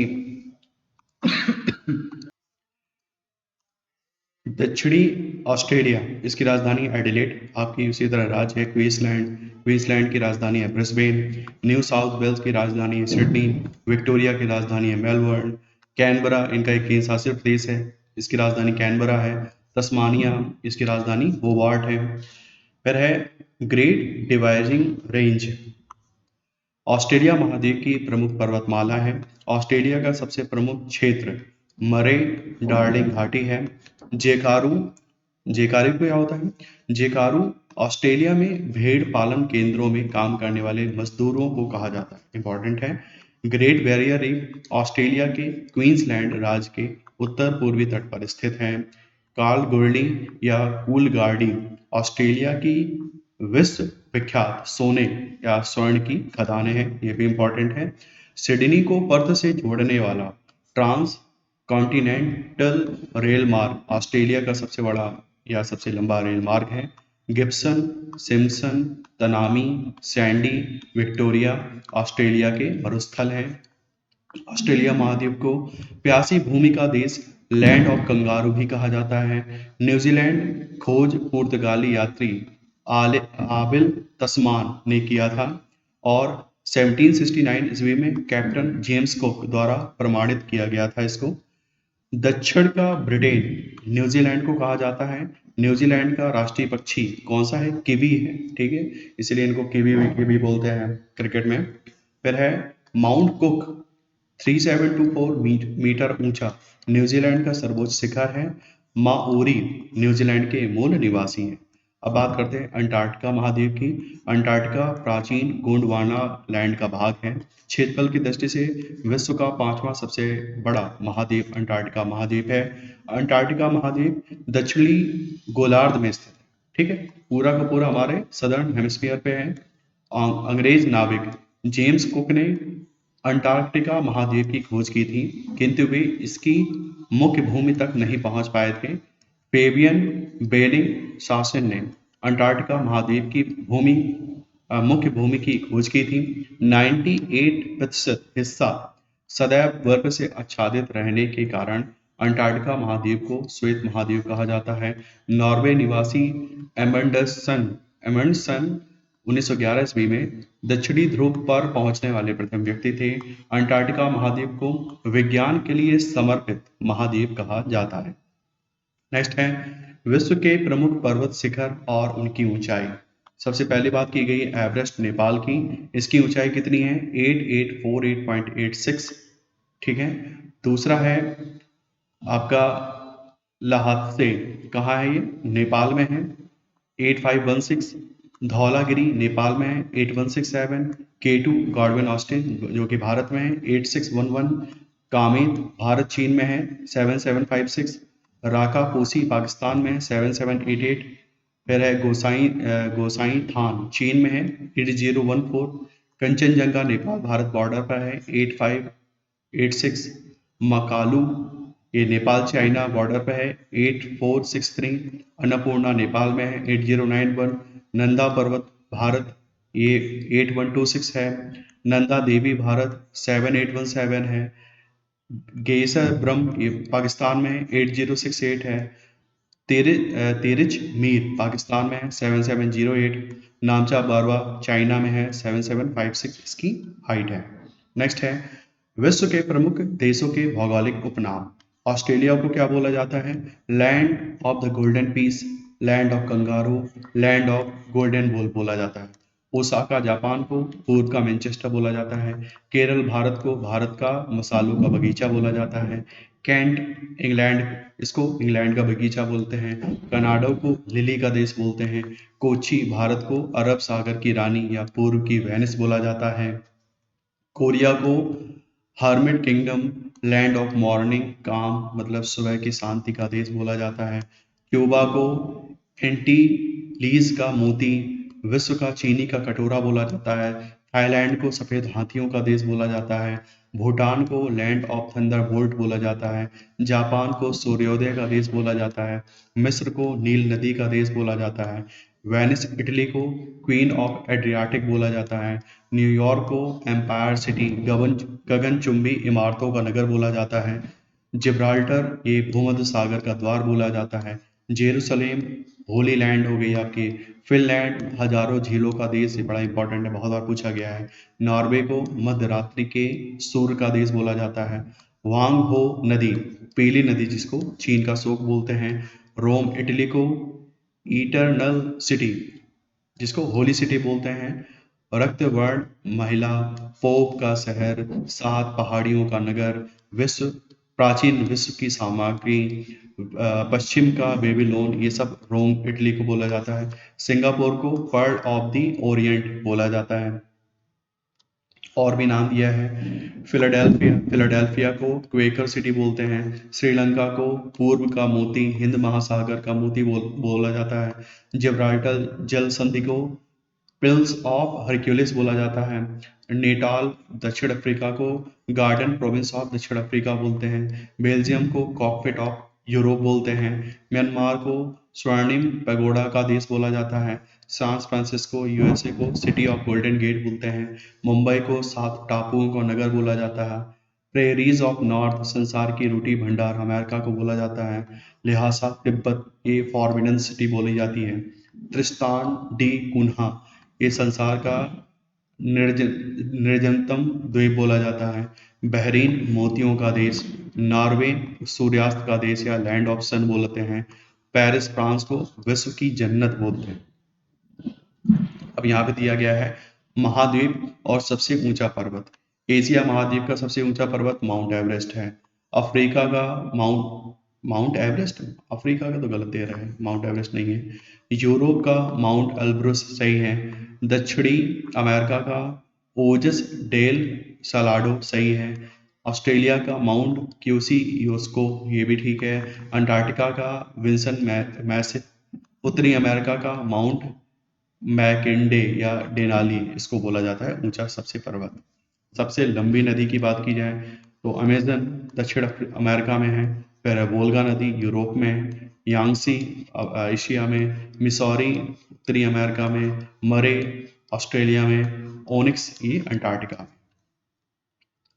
A: दक्षिणी ऑस्ट्रेलिया इसकी राजधानी एडिलेड। आपकी उसी तरह राज्य है क्वींसलैंड। क्वींसलैंड की राजधानी है ब्रिस्बेन। न्यू साउथ वेल्स की राजधानी है सिडनी। विक्टोरिया की राजधानी है मेलबर्न। कैनबरा इनका एक केंद्र शासित प्रदेश है, इसकी राजधानी कैनबरा है। तस्मानिया इसकी राजधानी होबार्ट है। फिर है ग्रेट डिवाइजिंग रेंज। ऑस्ट्रेलिया महाद्वीप की प्रमुख पर्वतमाला है। ऑस्ट्रेलिया का सबसे प्रमुख क्षेत्र मरे डार्लिंग घाटी है। जेकारू जेकारू क्या होता है? जेकारू ऑस्ट्रेलिया में भेड़ पालन केंद्रों में काम करने वाले मजदूरों को कहा जाता है। इंपॉर्टेंट है। ग्रेट बैरियर रीफ ऑस्ट्रेलिया के क्वींसलैंड राज्य के उत्तर पूर्वी तट पर स्थित है। कालगोल्डी या कूलगार्डी ऑस्ट्रेलिया की विश्व विख्यात सोने या स्वर्ण की खदानें हैं, ये भी इंपॉर्टेंट है। सिडनी को पर्थ से जोड़ने वाला ट्रांस कॉन्टिनेंटल रेल मार्ग ऑस्ट्रेलिया का सबसे बड़ा या सबसे लंबा रेल मार्ग है। Gibson, Simpson, Tanami, Sandy, Victoria Australia के मरुस्थल हैं। ऑस्ट्रेलिया महाद्वीप को प्यासी भूमि का देश लैंड ऑफ कंगारू भी कहा जाता है। न्यूजीलैंड खोज पुर्तगाली यात्री आबिल तस्मान ने किया था और 1769 ईस्वी में कैप्टन जेम्स कुक द्वारा प्रमाणित किया गया था इसको। दक्षिण का ब्रिटेन न्यूजीलैंड को कहा जाता है। न्यूजीलैंड का राष्ट्रीय पक्षी कौन सा है? किवी है, ठीक है, इसलिए इनको किवी बोलते हैं क्रिकेट में। फिर है माउंट कुक 3724 मीटर ऊंचा न्यूजीलैंड का सर्वोच्च शिखर है। माओरी न्यूजीलैंड के मूल निवासी हैं। अब बात करते हैं अंटार्कटिका महाद्वीप की। अंटार्कटिका प्राचीन गोंडवाना लैंड का भाग है। क्षेत्रफल की दृष्टि से विश्व का 5वां सबसे बड़ा महाद्वीप अंटार्कटिका महाद्वीप है। अंटार्कटिका महाद्वीप दक्षिणी गोलार्ध में स्थित है। ठीक है, पूरा का पूरा हमारे सदर्न हेमिस्फीयर पे है। अंग्रेज नाविक जेम्स कुक ने अंटार्कटिका महाद्वीप की खोज की थी, किंतु वे इसकी मुख्य भूमि तक नहीं पहुंच पाए थे। फेबियन बेरिंग शासन ने अंटार्कटिका महाद्वीप की मुख्य भूमि की खोज की थी। 98% हिस्सा सदैव बर्फ से आच्छादित रहने के कारण अंटार्कटिका महाद्वीप को श्वेत महाद्वीप कहा जाता है। नॉर्वे निवासी एमंडसन एमंडसन 1911 ईस्वी में दक्षिणी ध्रुव पर पहुंचने वाले प्रथम व्यक्ति थे। अंटार्कटिका महाद्वीप को विज्ञान के लिए समर्पित महाद्वीप कहा जाता है। नेक्स्ट है विश्व के प्रमुख पर्वत शिखर और उनकी ऊंचाई। सबसे पहली बात की गई एवरेस्ट नेपाल की। इसकी ऊंचाई कितनी है? 8848.86। ठीक है। दूसरा है आपका लहासे, कहाँ है ये? नेपाल में है, 8516। धौलागिरी नेपाल में है, 8167। K2 गॉडविन ऑस्टिन जो कि भारत में है, 8611। कामेत भारत चीन में है, 7756। राका पोसी पाकिस्तान में है, 7788। फिर है गोसाई थान चीन में है, 8014। कंचनजंगा नेपाल भारत बॉर्डर पर है, 8586। मकालू ये नेपाल चाइना बॉर्डर पर है, 8463। अन्नपूर्णा नेपाल में है, 8091। नंदा पर्वत भारत ये 8126 है। नंदा देवी भारत 7817 है। गेसर ब्रह्म ये पाकिस्तान में है, 8068 है। तेरिच मीर पाकिस्तान में है, 7708। नामचा बारवा चाइना में है, 7756 इसकी हाइट है। नेक्स्ट है विश्व के प्रमुख देशों के भौगोलिक उपनाम। ऑस्ट्रेलिया को क्या बोला जाता है? Land of the golden fleece, land of kangaroo, land of golden bull बोला जाता है। ओसाका जापान को पूर्व का मैनचेस्टर बोला जाता है। केरल भारत को भारत का मसालों का बगीचा बोला जाता है। कैंट इंग्लैंड इसको इंग्लैंड का बगीचा बोलते हैं। कनाडा को लिली का देश बोलते हैं। कोची भारत को अरब सागर की रानी या पूर्व की वेनिस बोला जाता है। कोरिया को hermit kingdom, land of morning काम मतलब सुबह की शांति का देश बोला जाता है। क्यूबा को एंटीलीज का मोती, विश्व का चीनी का कटोरा बोला जाता है। थाईलैंड को सफेद हाथियों का देश बोला जाता है। भूटान को लैंड ऑफ थंडरबोल्ट बोला जाता है। जापान को सूर्योदय का देश बोला जाता है। मिस्र को नील नदी का देश बोला जाता है। वेनिस इटली को क्वीन ऑफ एड्रियाटिक बोला जाता है। न्यूयॉर्क को एम्पायर सिटी गगनचुंबी इमारतों का नगर बोला जाता है। जिब्राल्टर ये भूमध्य सागर का द्वार बोला जाता है। जेरूसलेम होली लैंड हो गई आपकी। फिनलैंड हजारों झीलों का देश, ये बड़ा इंपॉर्टेंट है, बहुत बार पूछा गया है। नॉर्वे को मध्य रात्रि के सूर्य का देश बोला जाता है। वांग हो नदी पीली नदी जिसको चीन का शोक बोलते हैं। रोम इटली को इटरनल सिटी जिसको होली सिटी बोलते हैं। रक्तवर्ण महिला, पोप का शहर, 7 पहाड़ियों का नगर, विश्व प्राचीन विश्व की सामग्री, पश्चिम का बेबीलोन, ये सब रोम इटली को बोला जाता है। सिंगापुर को पर्ल ऑफ द ओरिएंट बोला जाता है। और भी नाम दिया है। फिलाडेल्फिया को क्वेकर सिटी बोलते हैं। श्रीलंका को पूर्व का मोती, हिंद महासागर का मोती बोला जाता है। जिब्राल्टर जल संधि को पिल्स ऑफ हरक्यूलिस बोला जाता है। नेटाल दक्षिण अफ्रीका को गार्डन प्रोविंस ऑफ दक्षिण अफ्रीका बोलते हैं। बेल्जियम को कॉकपिट ऑफ यूरोप बोलते हैं। म्यांमार को स्वर्णिम पैगोडा का देश बोला जाता है। सैन फ्रांसिस्को यूएसए को सिटी ऑफ गोल्डन गेट बोलते हैं। मुंबई को 7 टापुओं का नगर बोला जाता है। प्रेरीज ऑफ नॉर्थ संसार की रोटी भंडार अमेरिका को बोला जाता है। लिहाजा तिब्बत ये फॉरबिडन सिटी बोली जाती है। त्रिस्तान डी कुन्हा ये संसार का निर्जनतम द्वीप बोला जाता है। बहरीन मोतियों का देश। नॉर्वे सूर्यास्त का देश या लैंड ऑफ सन बोलते हैं। पेरिस फ्रांस को विश्व की जन्नत बोलते हैं। अब यहाँ पे दिया गया है महाद्वीप और सबसे ऊंचा पर्वत। एशिया महाद्वीप का सबसे ऊंचा पर्वत माउंट एवरेस्ट है। अफ्रीका का माउंट माउंट एवरेस्ट, अफ्रीका का तो गलत दे रहा है, माउंट एवरेस्ट नहीं है। यूरोप का माउंट एल्ब्रुस सही है। दक्षिणी अमेरिका का ओजस डेल सलाडो सही है। ऑस्ट्रेलिया का माउंट क्यूसी योस्को, ये भी ठीक है। अंटार्कटिका का विंसन मैसिफ। उत्तरी अमेरिका का माउंट मैकिन्डे या डेनाली इसको बोला जाता है, ऊंचा सबसे पर्वत। सबसे लंबी नदी की बात की जाए तो अमेजन दक्षिण अमेरिका में है, फिर वोल्गा नदी यूरोप में है, यांगसी एशिया में, मिसौरी उत्तरी अमेरिका में, मरे ऑस्ट्रेलिया में, ओनिक्स ये अंटार्कटिका में।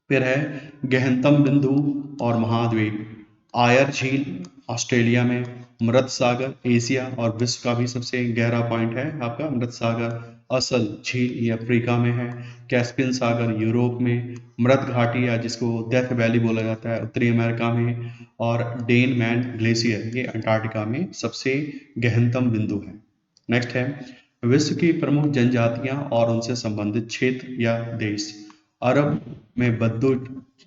A: फिर है गहनतम बिंदु और महाद्वीप, आयर झील ऑस्ट्रेलिया में, मृत सागर एशिया और विश्व का भी सबसे गहरा पॉइंट है आपका मृत सागर। असल झील ये अफ्रीका में है। कैस्पियन सागर यूरोप में। मृत घाटी या जिसको डेथ वैली बोला जाता है उत्तरी अमेरिका में। और डेन मैन ग्लेशियर ये अंटार्कटिका में सबसे गहनतम बिंदु है। नेक्स्ट है विश्व की प्रमुख जनजातियां और उनसे संबंधित क्षेत्र या देश। अरब में बद्दू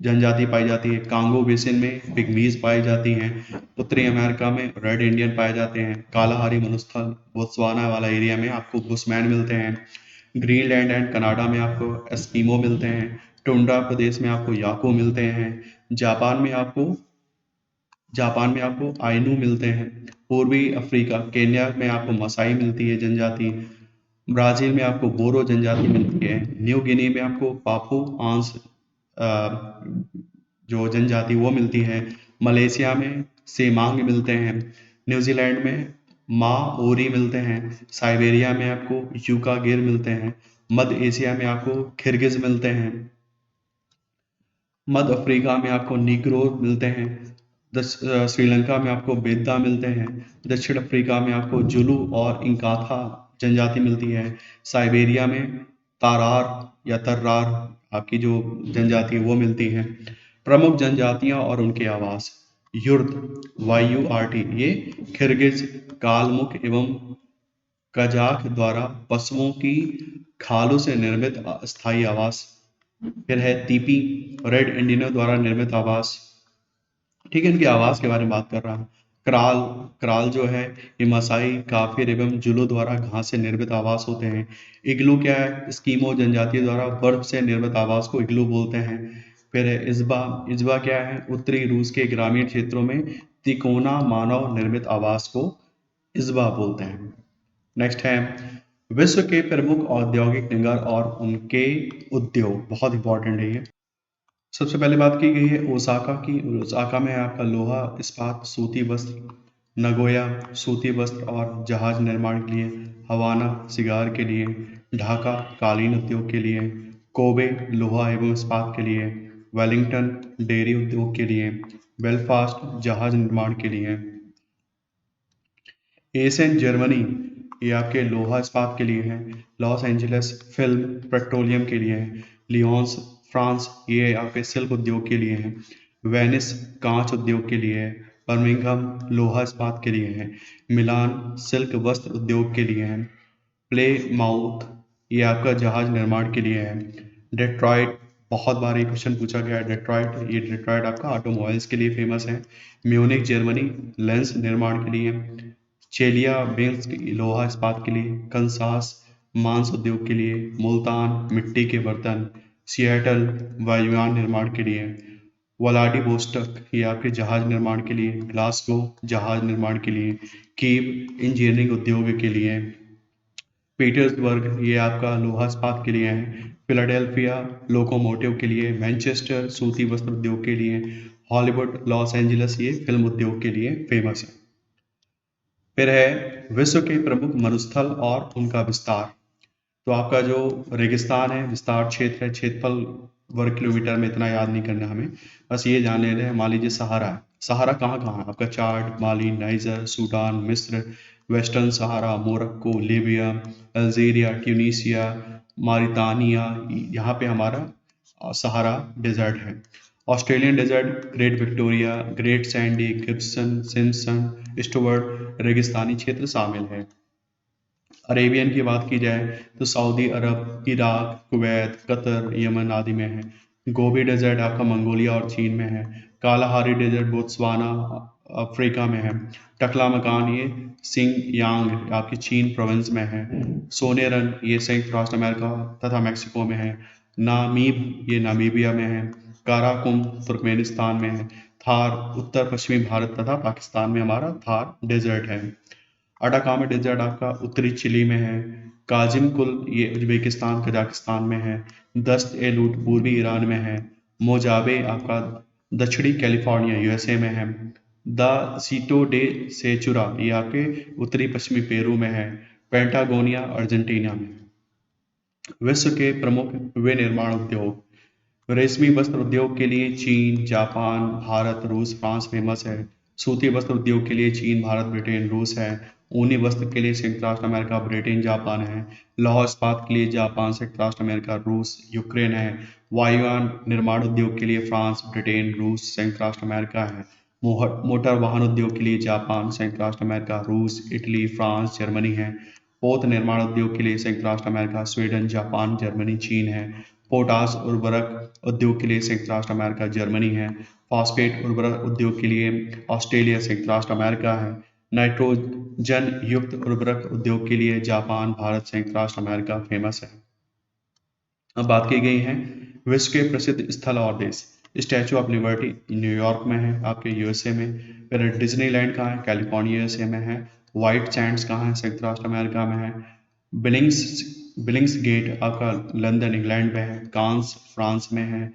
A: जनजाति पाई जाती है। कांगो बेसिन में पिग्मीज पाई जाती हैं। उत्तरी अमेरिका में रेड इंडियन पाए जाते हैं। कालाहारी मरुस्थल बोत्सवाना वाला एरिया में आपको बुशमैन मिलते हैं। ग्रीनलैंड एंड कनाडा में आपको एस्किमो मिलते हैं। टुंड्रा प्रदेश में आपको याको मिलते हैं। जापान में आपको आइनू मिलते हैं। पूर्वी अफ्रीका केन्या में आपको मसाई मिलती है जनजाति। ब्राजील में आपको बोरो जनजाति मिलती है। न्यू गिनी में आपको पापू आंस जो जनजाति वो मिलती है। मलेशिया में सेमांग मिलते हैं। न्यूजीलैंड में माओरी मिलते हैं। साइबेरिया में आपको यूका गिर मिलते हैं। मध्य एशिया में आपको किर्गिज मिलते हैं। मध्य अफ्रीका में आपको निग्रो मिलते हैं। श्रीलंका में आपको बेद्दा मिलते हैं। दक्षिण अफ्रीका में आपको जुलू और इंकाथा जनजाति मिलती है। साइबेरिया में तारार या तर्रार आपकी जो जनजाति है वो मिलती है। प्रमुख जनजातियां और उनके आवास। युर्द YURT ये किर्गिज कालमुख एवं कजाक द्वारा पशुओं की खालों से निर्मित अस्थायी आवास। फिर है तीपी रेड इंडियनों द्वारा निर्मित आवास। ठीक है, इनके आवास के बारे में बात कर रहा हूँ। क्राल क्राल जो है ये मसाई काफिर एवं जुलू द्वारा घास से निर्मित आवास होते हैं। इग्लू क्या है, स्कीमो जनजाति द्वारा बर्फ से निर्मित आवास को इग्लू बोलते हैं। फिर है इज्बा इज्बा क्या है, उत्तरी रूस के ग्रामीण क्षेत्रों में तिकोना मानव निर्मित आवास को इज्बा बोलते हैं। नेक्स्ट है विश्व के प्रमुख औद्योगिक नगर और उनके उद्योग, बहुत इंपॉर्टेंट है ये। सबसे पहले बात की गई है ओसाका की। ओसाका में आपका लोहा इस्पात सूती वस्त्र, नगोया सूती वस्त्र और जहाज निर्माण के लिए, हवाना सिगार के लिए, ढाका कालीन उद्योग के लिए, कोबे लोहा एवं इस्पात के लिए, वेलिंगटन डेयरी उद्योग के लिए, बेलफास्ट जहाज निर्माण के लिए, एसेन जर्मनी ये आपके लोहा इस्पात के लिए है, लॉस एंजलिस फिल्म पेट्रोलियम के लिए है, लियोन्स फ्रांस ये आपके सिल्क उद्योग के लिए है, वेनिस कांच उद्योग के लिए है, बर्मिंघम लोहा इस्पात के लिए है, मिलान सिल्क वस्त्र उद्योग के लिए है, प्ले माउथ ये आपका जहाज निर्माण के लिए है, डेट्रॉइट बहुत बार ये क्वेश्चन पूछा गया है, डेट्रॉइट आपका ऑटोमोबाइल्स के लिए फेमस है, म्यूनिक जर्मनी लेंस निर्माण के लिए, चेलियाबिंस्क लोहा इस्पात के लिए, कंसास मांस उद्योग के लिए, मुल्तान मिट्टी के बर्तन, सिएटल वायुयान निर्माण के लिए, व्लादिवोस्टोक ये आपके जहाज निर्माण के लिए, ग्लासगो जहाज निर्माण के लिए, कीव इंजीनियरिंग उद्योग के लिए, पीटर्सबर्ग ये आपका लोहा इस्पात के लिए है, फिलाडेल्फिया लोकोमोटिव के लिए, मैनचेस्टर सूती वस्त्र उद्योग के लिए, हॉलीवुड लॉस एंजलिस ये फिल्म उद्योग के लिए फेमस है। फिर है विश्व के प्रमुख मरुस्थल और उनका विस्तार। तो आपका जो रेगिस्तान है विस्तार क्षेत्र है, क्षेत्रफल वर्ग किलोमीटर में इतना याद नहीं करना हमें, बस ये जान लेना है। मान लीजिए सहारा, सहारा कहाँ कहाँ है आपका, चाड माली नाइजर सूडान मिस्र, Western Sahara Morocco Libya Algeria Tunisia Mauritania, यहाँ पे हमारा सहारा डेजर्ट है। Australian desert Great Victoria Great Sandy Gibson Simpson Stuart रेगिस्तानी क्षेत्र शामिल है। अरेबियन की बात की जाए तो सऊदी अरब इराक कुवैत कतर यमन आदि में है। गोबी डेजर्ट आपका मंगोलिया और चीन में है। कालाहारी डेजर्ट बोत्सवाना अफ्रीका में है। टकलामकान ये सिंगयांग आपकी चीन प्रोविंस में है। सोनेरन ये संयुक्त राष्ट्र अमेरिका तथा मेक्सिको में है। नामीब ये नामीबिया में है। काराकुम तुर्कमेनिस्तान में है। थार उत्तर पश्चिमी भारत तथा पाकिस्तान में हमारा थार डेजर्ट है। अटाकामा डेजर्ट आपका उत्तरी चिली में है। काजिम कुल ये उज्बेकिस्तान कजाकिस्तान में है। दस्त ए लूट पूर्वी ईरान में है। मोजाबे आपका दक्षिणी कैलिफोर्निया यूएसए में है। द सीटो डे सेचुरा ये आपके उत्तरी पश्चिमी पेरू में है। पेंटागोनिया अर्जेंटीना में है। विश्व के प्रमुख विनिर्माण उद्योग। रेशमी वस्त्र उद्योग के लिए चीन, जापान, भारत, रूस, फ्रांस फेमस है। सूती वस्त्र उद्योग के लिए चीन, भारत, ब्रिटेन, रूस है। ऊनी वस्त्र के लिए संयुक्त राष्ट्र अमेरिका, ब्रिटेन, जापान है। लौह इस्पात के लिए जापान, संयुक्त राष्ट्र अमेरिका, रूस, यूक्रेन है। वायुयान निर्माण उद्योग के लिए फ्रांस, ब्रिटेन, रूस, संयुक्त राष्ट्र अमेरिका है। मोटर वाहन उद्योग के लिए जापान, संयुक्त राष्ट्र अमेरिका, रूस, इटली, फ्रांस, जर्मनी है। पोत निर्माण उद्योग के लिए संयुक्त राष्ट्र अमेरिका, स्वीडन, जापान, जर्मनी, चीन है। पोटास उर्वरक उद्योग के लिए संयुक्त राष्ट्र अमेरिका, जर्मनी है। फॉस्फेट उर्वरक उद्योग के लिए ऑस्ट्रेलिया, संयुक्त राष्ट्र अमेरिका है। नाइट्रोजन युक्त उर्वरक उद्योग के लिए जापान, भारत, संयुक्त राष्ट्र अमेरिका फेमस है। अब बात की गई है विश्व के प्रसिद्ध स्थल और देश। स्टैचू ऑफ लिबर्टी न्यूयॉर्क में है आपके यूएसए में। फिर डिज्नीलैंड कहाँ है? कैलिफोर्निया यूएसए में है। व्हाइट सैंड्स कहाँ है? संयुक्त राष्ट्र अमेरिका में है। बिलिंग्स बिलिंग्स गेट आपका लंदन इंग्लैंड में है। कांस फ्रांस में है।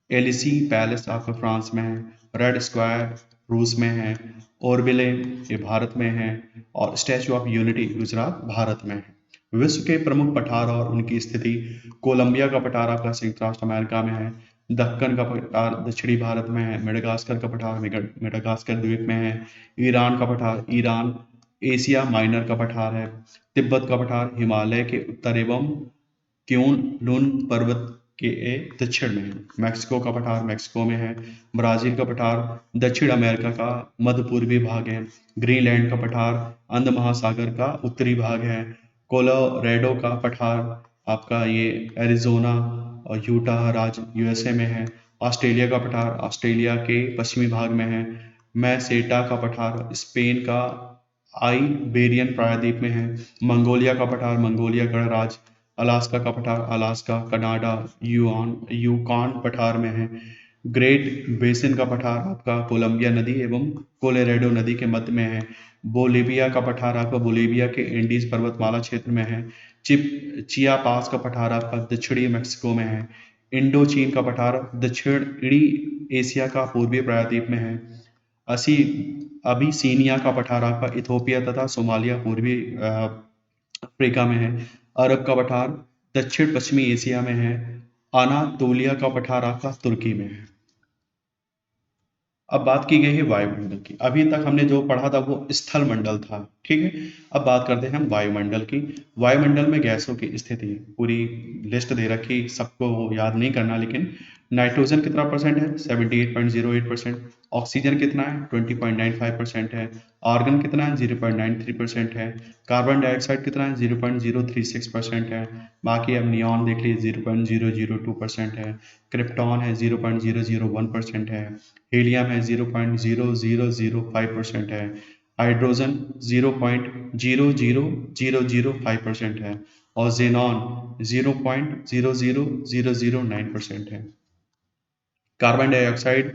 A: एलिसी पैलेस आपका फ्रांस में है। रेड स्क्वायर रूस में है। ओरबिले ये भारत में है। और statue of unity Gujarat Bharat में है। विश्व के प्रमुख पठार और उनकी स्थिति। कोलंबिया का पठार आपका संयुक्त राष्ट्र अमेरिका में है। दक्कन का पठार दक्षिणी भारत में है। मेडागास्कर का पठार मेडागास्कर द्वीप में है। ईरान का पठार ईरान एशिया माइनर का पठार है। तिब्बत का पठार हिमालय के उत्तर एवं क्यून लुन पर्वत के दक्षिण में है। मैक्सिको का पठार मैक्सिको में है। ब्राजील का पठार दक्षिण अमेरिका का मध्य पूर्वी भाग है। ग्रीनलैंड का पठार अंध महासागर का उत्तरी भाग है। कोलोराडो का पठार आपका ये एरिजोना और यूटा राज्य यूएसए में है। ऑस्ट्रेलिया का पठार ऑस्ट्रेलिया के पश्चिमी भाग में है। मैसेटा का पठार स्पेन का आइबेरियन प्रायद्वीप में है। मंगोलिया का पठार मंगोलिया गणराज्य। अलास्का का पठार अलास्का कनाडा यूकॉन पठार में है। ग्रेट बेसिन का पठार आपका कोलंबिया नदी एवं कोलोराडो नदी के मध्य में है। बोलिविया का पठार आपका बोलिविया के एंडीज पर्वतमाला क्षेत्र में है। चियापास का पठार आपका दक्षिणी मैक्सिको में है। इंडो चीन का पठार दक्षिणी एशिया का पूर्वी प्रायद्वीप में है। असी अबिसीनिया का पठार आपका इथोपिया तथा सोमालिया पूर्वी अफ्रीका में है। अरब का पठार दक्षिण पश्चिमी एशिया में है। अनातोलिया का पठार आपका तुर्की में है। अब बात की गई है वायुमंडल की। अभी तक हमने जो पढ़ा था वो स्थल मंडल था, ठीक है। अब बात करते हैं हम वायुमंडल की। वायुमंडल में गैसों की स्थिति पूरी लिस्ट दे रखी, सबको याद नहीं करना, लेकिन नाइट्रोजन कितना परसेंट है? 78.08%। ऑक्सीजन कितना है? 20.95% है। आर्गन कितना है? 0.93% है। कार्बन डाइऑक्साइड कितना है? 0.036% है। बाकी अब नियॉन देख लीजिए 0.002% है। क्रिप्टॉन है 0.001% है। हीलियम है 0.0005% है। हाइड्रोजन 0.00005% है। और जेनॉन 0.00009% है। कार्बन डाइऑक्साइड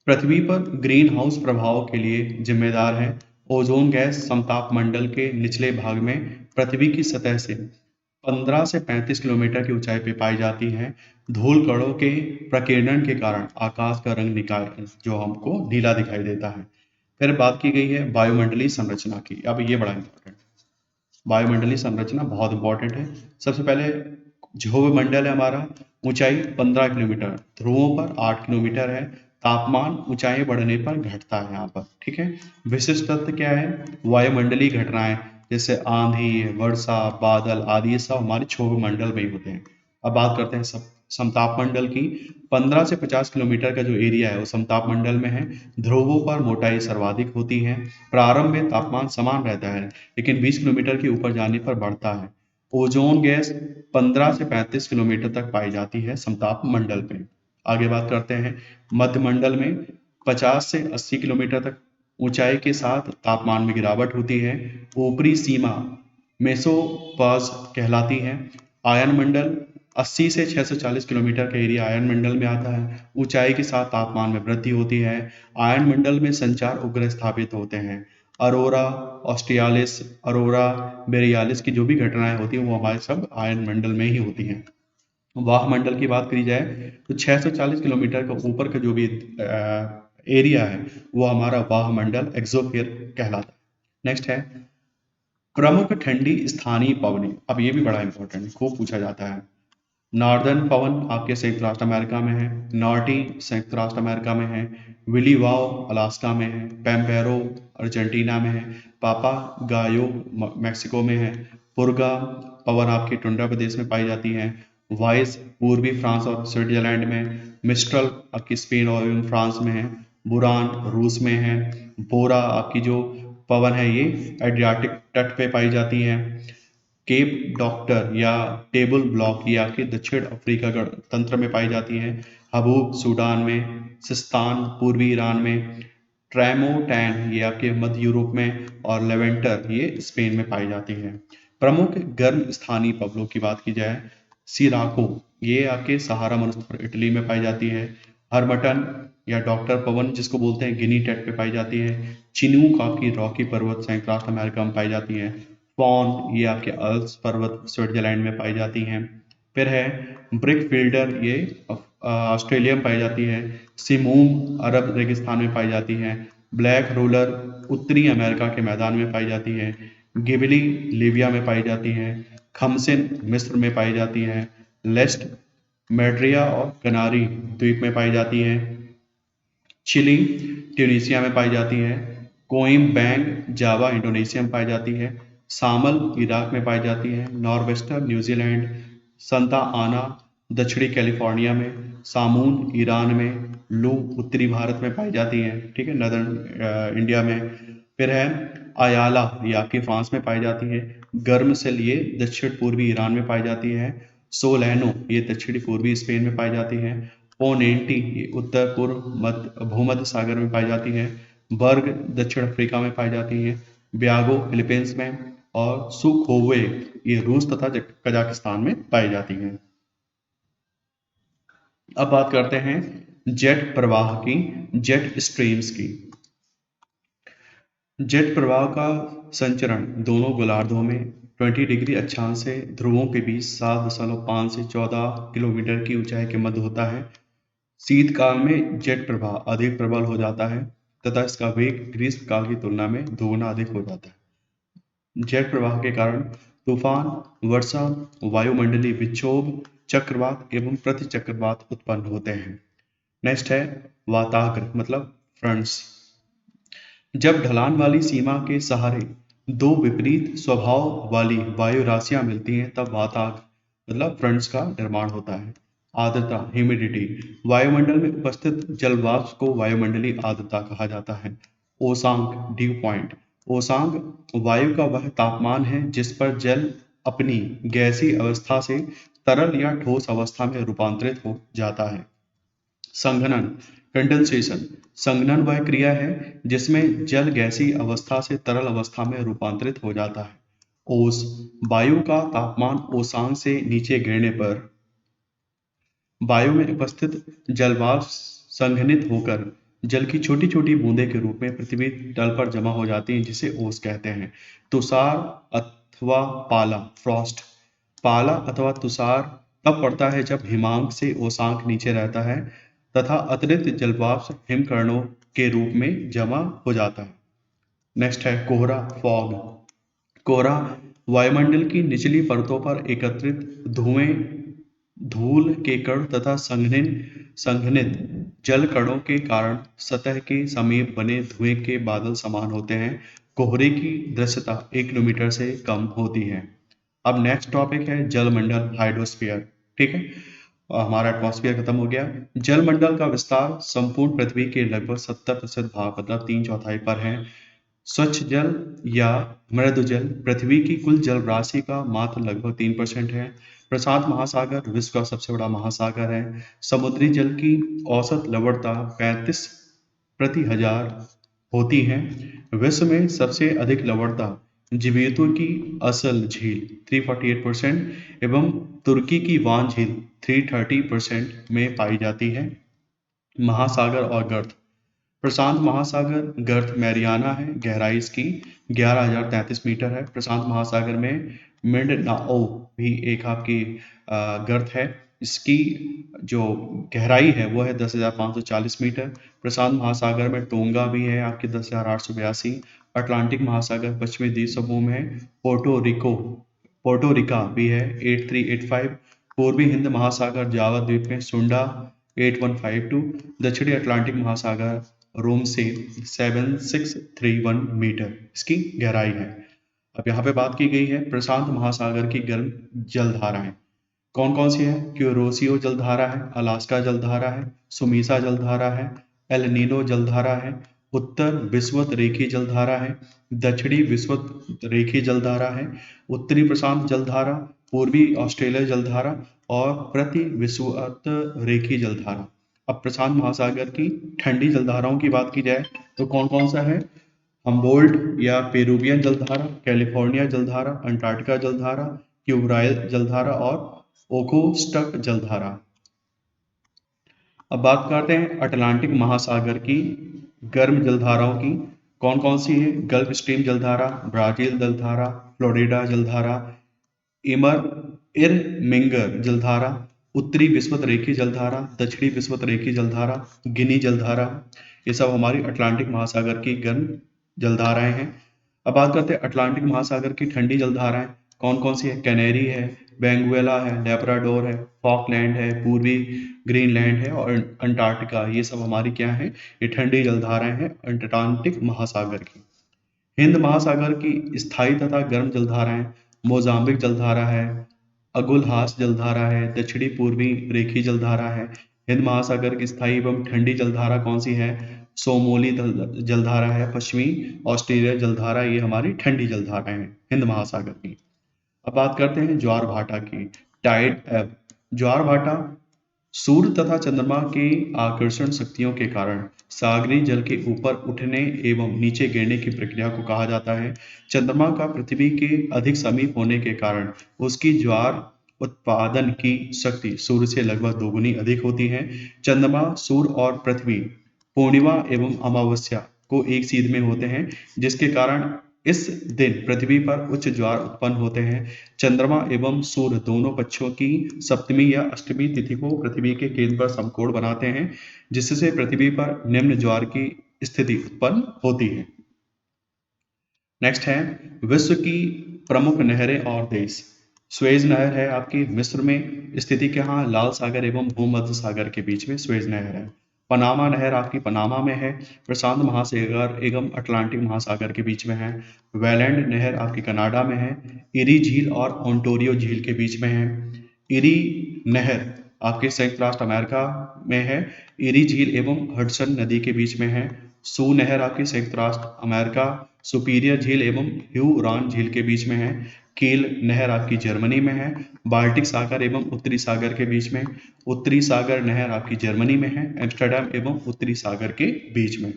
A: पृथ्वी पर ग्रीन हाउस प्रभाव के लिए जिम्मेदार है। ओजोन गैस समताप मंडल के निचले भाग में पृथ्वी की सतह से 15 से 35 किलोमीटर की ऊंचाई पर पाई जाती है। धूल कणों के प्रकीर्णन के कारण आकाश का रंग जो हमको नीला दिखाई देता है। फिर बात की गई है वायुमंडलीय संरचना की। अब ये बड़ा इंपॉर्टेंट, वायुमंडलीय संरचना बहुत इंपॉर्टेंट है। सबसे पहले ध्रुव मंडल है हमारा, ऊंचाई 15 किलोमीटर, ध्रुवों पर 8 किलोमीटर है। तापमान ऊंचाई बढ़ने पर घटता है यहाँ पर, ठीक है। विशिष्ट तत्व क्या है? वायुमंडलीय घटनाएं जैसे आंधी, वर्षा, बादल आदि ये सब हमारे क्षोभ मंडल में ही होते हैं। अब बात करते हैं समताप मंडल की। 15 से 50 किलोमीटर का जो एरिया है वो समताप मंडल में है। ध्रुवों पर मोटाई सर्वाधिक होती है। प्रारंभ में तापमान समान रहता है, लेकिन 20 किलोमीटर के ऊपर जाने पर बढ़ता है। ओजोन गैस 15 से 35 किलोमीटर तक पाई जाती है समताप मंडल में। आगे बात करते हैं मध्य मंडल में। 50 से 80 किलोमीटर तक ऊंचाई के साथ तापमान में गिरावट होती है। ऊपरी सीमा मेसोपॉज कहलाती है। आयनमंडल 80 से 640 किलोमीटर का एरिया आयनमंडल में आता है। ऊंचाई के साथ तापमान में वृद्धि होती है। आयनमंडल में संचार उपग्रह स्थापित होते हैं। अरोरा ऑस्ट्रियालिस, अरोरा बोरियालिस की जो भी घटनाएं होती हैं वो हमारे सब आयनमंडल में ही होती हैं। वायुमंडल की बात करी जाए तो 640 किलोमीटर का ऊपर का जो भी एरिया है वो हमारा वायुमंडल एक्सोस्फीयर कहलाता है। नेक्स्ट है प्रमुख ठंडी स्थानीय पवनें। अब ये भी बड़ा इंपॉर्टेंट है, खूब पूछा जाता है। नॉर्दर्न पवन आपके संयुक्त राष्ट्र अमेरिका में है। नॉर्टी संयुक्त राष्ट्र अमेरिका में है। विलीवाओ अलास्का में है। पैम्पेरो अर्जेंटीना में है। पापा गायो मैक्सिको में है। पुरगा पवन आपके टुंड्रा प्रदेश में पाई जाती है। वाइस पूर्वी फ्रांस और स्विट्जरलैंड में। मिस्ट्रल आपकी स्पेन और फ्रांस में है। बुरान रूस में है। बोरा आपकी जो पवन है ये एड्रियाटिक तट पे पाई जाती है। केप डॉक्टर या टेबल ब्लॉक ये आपके दक्षिण अफ्रीका गणतंत्र में पाई जाती है। हबूब सूडान में। सिस्तान पूर्वी ईरान में। ट्रैमोटैन ये आपके मध्य यूरोप में और लेवेंटर ये स्पेन में पाई जाती है। प्रमुख गर्म स्थानीय पवनों की बात की जाए सिराको ये आपके सहारा मरुस्थल इटली में पाई जाती है। हरमटन या डॉक्टर पवन जिसको बोलते हैं गिनी टेट पे पाई जाती है। चिनूक आपकी रॉकी पर्वत संयुक्त राष्ट्र अमेरिका में पाई जाती है। फॉन ये आपके अल्प्स पर्वत स्विट्जरलैंड में पाई जाती हैं। फिर है ब्रिक फील्डर ये ऑस्ट्रेलिया में पाई जाती है। सिमूम अरब रेगिस्तान में पाई जाती है। ब्लैक रोलर उत्तरी अमेरिका के मैदान में पाई जाती है। गिबली लीबिया में पाई जाती है। खमसिन मिस्र में पाई जाती है। लेस्ट मेड्रिया और कनारी द्वीप में पाई जाती है। चिली ट्यूनीसिया में पाई जाती है। कोइम बैंग जावा इंडोनेशिया में पाई जाती है। सामल इराक में पाई जाती है। Nor'wester New Zealand. संता आना दक्षिणी कैलिफोर्निया में। सामून ईरान में। लू उत्तरी भारत में पाई जाती है, ठीक है, नदर्न इंडिया में। फिर है अयाला ये आपकी फ्रांस में पाई जाती है। गर्मसेल ये दक्षिण पूर्वी ईरान में पाई जाती है। सोलैनो ये दक्षिणी पूर्वी स्पेन में पाई जाती है। पोनेंटी ये उत्तर पूर्व भूमध्य सागर में पाई जाती है। बर्ग दक्षिण अफ्रीका में पाई जाती है। ब्यागो फिलीपींस में और सुखोवे ये रूस तथा कजाकिस्तान में पाई जाती हैं। अब बात करते हैं जेट प्रवाह की, जेट स्ट्रीम्स की। जेट प्रवाह का संचरण दोनों गोलार्धों में 20 डिग्री अक्षांश से ध्रुवों के बीच 7.5 से 14 किलोमीटर की ऊंचाई के मध्य होता है। शीतकाल में जेट प्रवाह अधिक प्रबल हो जाता है तथा इसका वेग ग्रीष्मकाल की तुलना में दोगुना अधिक हो जाता है। जेट प्रवाह के कारण तूफान, वर्षा, वायुमंडलीय विक्षोभ, चक्रवात एवं प्रतिचक्रवात उत्पन्न होते हैं। नेक्स्ट है वाताग्र मतलब फ्रंट्स। जब ढलान वाली सीमा के सहारे दो विपरीत स्वभाव वाली वायु राशियां मिलती हैं तब वाताग्र मतलब फ्रंट्स का निर्माण होता है। आर्द्रता ह्यूमिडिटी वायुमंडल में उपस्थित जल वाष्प को वायुमंडलीय आर्द्रता कहा जाता है। ओसांक ड्यू पॉइंट ओसांक वायु का वह तापमान है जिस पर जल अपनी गैसीय अवस्था से तरल या ठोस अवस्था में रूपांतरित हो जाता है। संघनन कंडेंसेशन संघनन वह क्रिया है जिसमें जल गैसीय अवस्था से तरल अवस्था में रूपांतरित हो जाता है। ओस वायु का तापमान ओसांक से नीचे गिरने पर वायु में उपस्थित जलवाष्प संघनित होकर जल की छोटी छोटी बूंदें के रूप में पृथ्वी तल पर जमा हो जाती हैं जिसे ओस कहते हैं। तुषार अथवा पाला फ्रॉस्ट पाला अथवा तुषार तब पड़ता है जब हिमांक से ओसांक नीचे रहता है तथा अतिरिक्त जलवाष्प हिमकणों के रूप में जमा हो जाता है। नेक्स्ट है कोहरा फॉग। कोहरा वायुमंडल की निचली परतों पर एकत्रित धुएं, धूल के कण तथा संघनित जल कणों के कारण सतह के समीप बने धुएं के बादल समान होते हैं। कोहरे की दृश्यता 1 किलोमीटर से कम होती है। अब नेक्स्ट टॉपिक है जलमंडल हाइड्रोस्फीयर, ठीक है। हमारा एटमॉस्फेयर खत्म हो गया। जलमंडल का विस्तार संपूर्ण पृथ्वी के लगभग 70% भाग मतलब 3/4 पर है। स्वच्छ जल या मृदु जल पृथ्वी की कुल जल राशि का मात्र लगभग 3% है। प्रशांत महासागर विश्व का सबसे बड़ा महासागर है। समुद्री जल की औसत लवणता 35 प्रति हजार होती हैं। विश्व में सबसे अधिक लवणता जिबेतो की असल झील 348% एवं तुर्की की वान झील 330% में पाई जाती है। महासागर और गर्त। प्रशांत महासागर गर्त मैरियाना है, गहराई इसकी 11,033 मीटर है। प्रशांत महासागर में मिंडनाओ भी एक आपकी गर्त है, इसकी जो गहराई है वो है 10,540 मीटर। प्रशांत महासागर में टोंगा भी है आपकी 10,882। अटलांटिक महासागर पश्चिमी द्वीप समूह में है। पोर्टोरिका भी है 8385। पूर्वी हिंद महासागर जावा द्वीप में सुंडा 8152। दक्षिणी अटलांटिक महासागर रोम से 7631 मीटर इसकी गहराई है। अब यहाँ पे बात की गई है प्रशांत महासागर की गर्म जलधाराएं कौन कौन सी है। क्यूरोसियो जलधारा है, अलास्का जलधारा है, सुमीसा जलधारा है, एल नीनो जलधारा है, उत्तर विषुवत रेखी जलधारा है, दक्षिणी विषुवत रेखी जलधारा है, उत्तरी प्रशांत जलधारा, पूर्वी ऑस्ट्रेलिया जलधारा और प्रति विषुवत रेखी जलधारा। अब प्रशांत महासागर की ठंडी जलधाराओं की बात की जाए तो कौन कौन सा है। हम्बोल्ट या पेरुवियन जलधारा, कैलिफोर्निया जलधारा, अंटार्कटिका जलधारा, क्यूब्राइल जलधारा और ओखोस्टक जलधारा। अब बात करते हैं अटलांटिक महासागर की गर्म जलधाराओं की कौन कौन सी है। गल्फ स्ट्रीम जलधारा, ब्राजील जलधारा, फ्लोरिडा जलधारा, इरमिंगर जलधारा, उत्तरी विषुवत रेखी जलधारा, दक्षिणी विषुवत रेखी जलधारा, गिनी जलधारा। ये सब हमारी अटलांटिक महासागर की गर्म जलधाराएं हैं। अब बात करते हैं अटलांटिक महासागर की ठंडी जलधाराएं कौन कौन सी है। कैनेरी है, बेंगुएला है, लेब्राडोर है, फॉकलैंड है, पूर्वी ग्रीनलैंड है और अंटार्कटिका। ये सब हमारी क्या है, ये ठंडी जलधाराएं हैं अटलांटिक महासागर की। हिंद महासागर की स्थायी तथा गर्म जलधाराएं मोजाम्बिक जलधारा है, अगुलहास जलधारा है, दक्षिणी पूर्वी रेखी जलधारा है। हिंद महासागर की स्थायी एवं ठंडी जलधारा कौन सी है। सोमोली जलधारा है, पश्चिमी ऑस्ट्रेलिया जलधारा। ये हमारी ठंडी जलधाराएं हैं हिंद महासागर की। अब बात करते हैं ज्वार भाटा की, टाइड एब। ज्वार भाटा सूर्य तथा चंद्रमा की आकर्षण शक्तियों के कारण सागरी जल के ऊपर उठने एवं नीचे गिरने की प्रक्रिया को कहा जाता है। चंद्रमा का पृथ्वी के अधिक समीप होने के कारण उसकी ज्वार उत्पादन की शक्ति सूर्य से लगभग दोगुनी अधिक होती है। चंद्रमा, सूर्य और पृथ्वी पूर्णिमा एवं अमावस्या को एक सीध में होते हैं, जिसके कारण इस दिन पृथ्वी पर उच्च ज्वार उत्पन्न होते हैं। चंद्रमा एवं सूर्य दोनों पक्षों की सप्तमी या अष्टमी तिथि को पृथ्वी के केंद्र पर समकोण बनाते हैं, जिससे पृथ्वी पर निम्न ज्वार की स्थिति उत्पन्न होती है। नेक्स्ट है विश्व की प्रमुख नहरें और देश। स्वेज नहर है आपकी मिस्र में स्थित, यहाँ लाल सागर एवं भूमध्य सागर के बीच में स्वेज नहर है। पनामा नहर आपकी पनामा में है, प्रशांत महासागर एवं अटलांटिक महासागर के बीच में है। वेलेंड नहर आपकी कनाडा में है, इरी झील और ओंटारियो झील के बीच में है। इरी नहर आपके संयुक्त राष्ट्र अमेरिका में है, इरी झील एवं हडसन नदी के बीच में है। सू नहर आपकी संयुक्त राष्ट्र अमेरिका सुपीरियर झील एवं ह्यूरॉन झील के बीच में है। कील नहर आपकी जर्मनी में है, बाल्टिक सागर एवं उत्तरी सागर के बीच में। उत्तरी सागर नहर आपकी जर्मनी में है, एम्स्टर्डम एवं उत्तरी सागर के बीच में।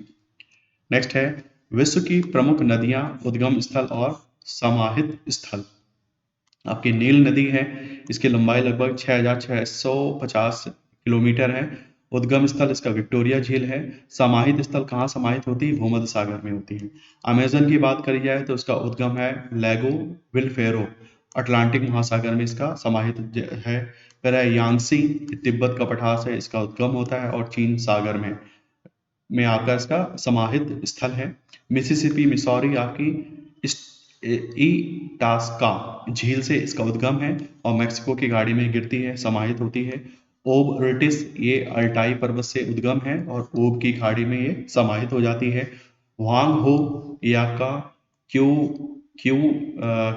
A: नेक्स्ट है विश्व की प्रमुख नदियां, उद्गम स्थल और समाहित स्थल। आपकी नील नदी है, इसकी लंबाई लगभग 6,650 किलोमीटर है। उद्गम स्थल इसका विक्टोरिया झील है। समाहित स्थल कहाँ समाहित होती है, भूमध्य सागर में होती है। अमेजन की बात करी जाए तो इसका उद्गम है लैगो विलफेरो, अटलांटिक महासागर में इसका समाहित है। फिर है यांगसी, तिब्बत का पठार है, इसका उद्गम होता है और चीन सागर में आपका इसका समाहित स्थल है। मिसिसिपी मिसौरी आपकी इटास्का झील से इसका उद्गम है और मैक्सिको की खाड़ी में गिरती है, समाहित होती है। ओब रिटिस ये अल्टाई पर्वत से उद्गम है और ओब की खाड़ी में ये समाहित हो जाती है। वांग हो ये आपका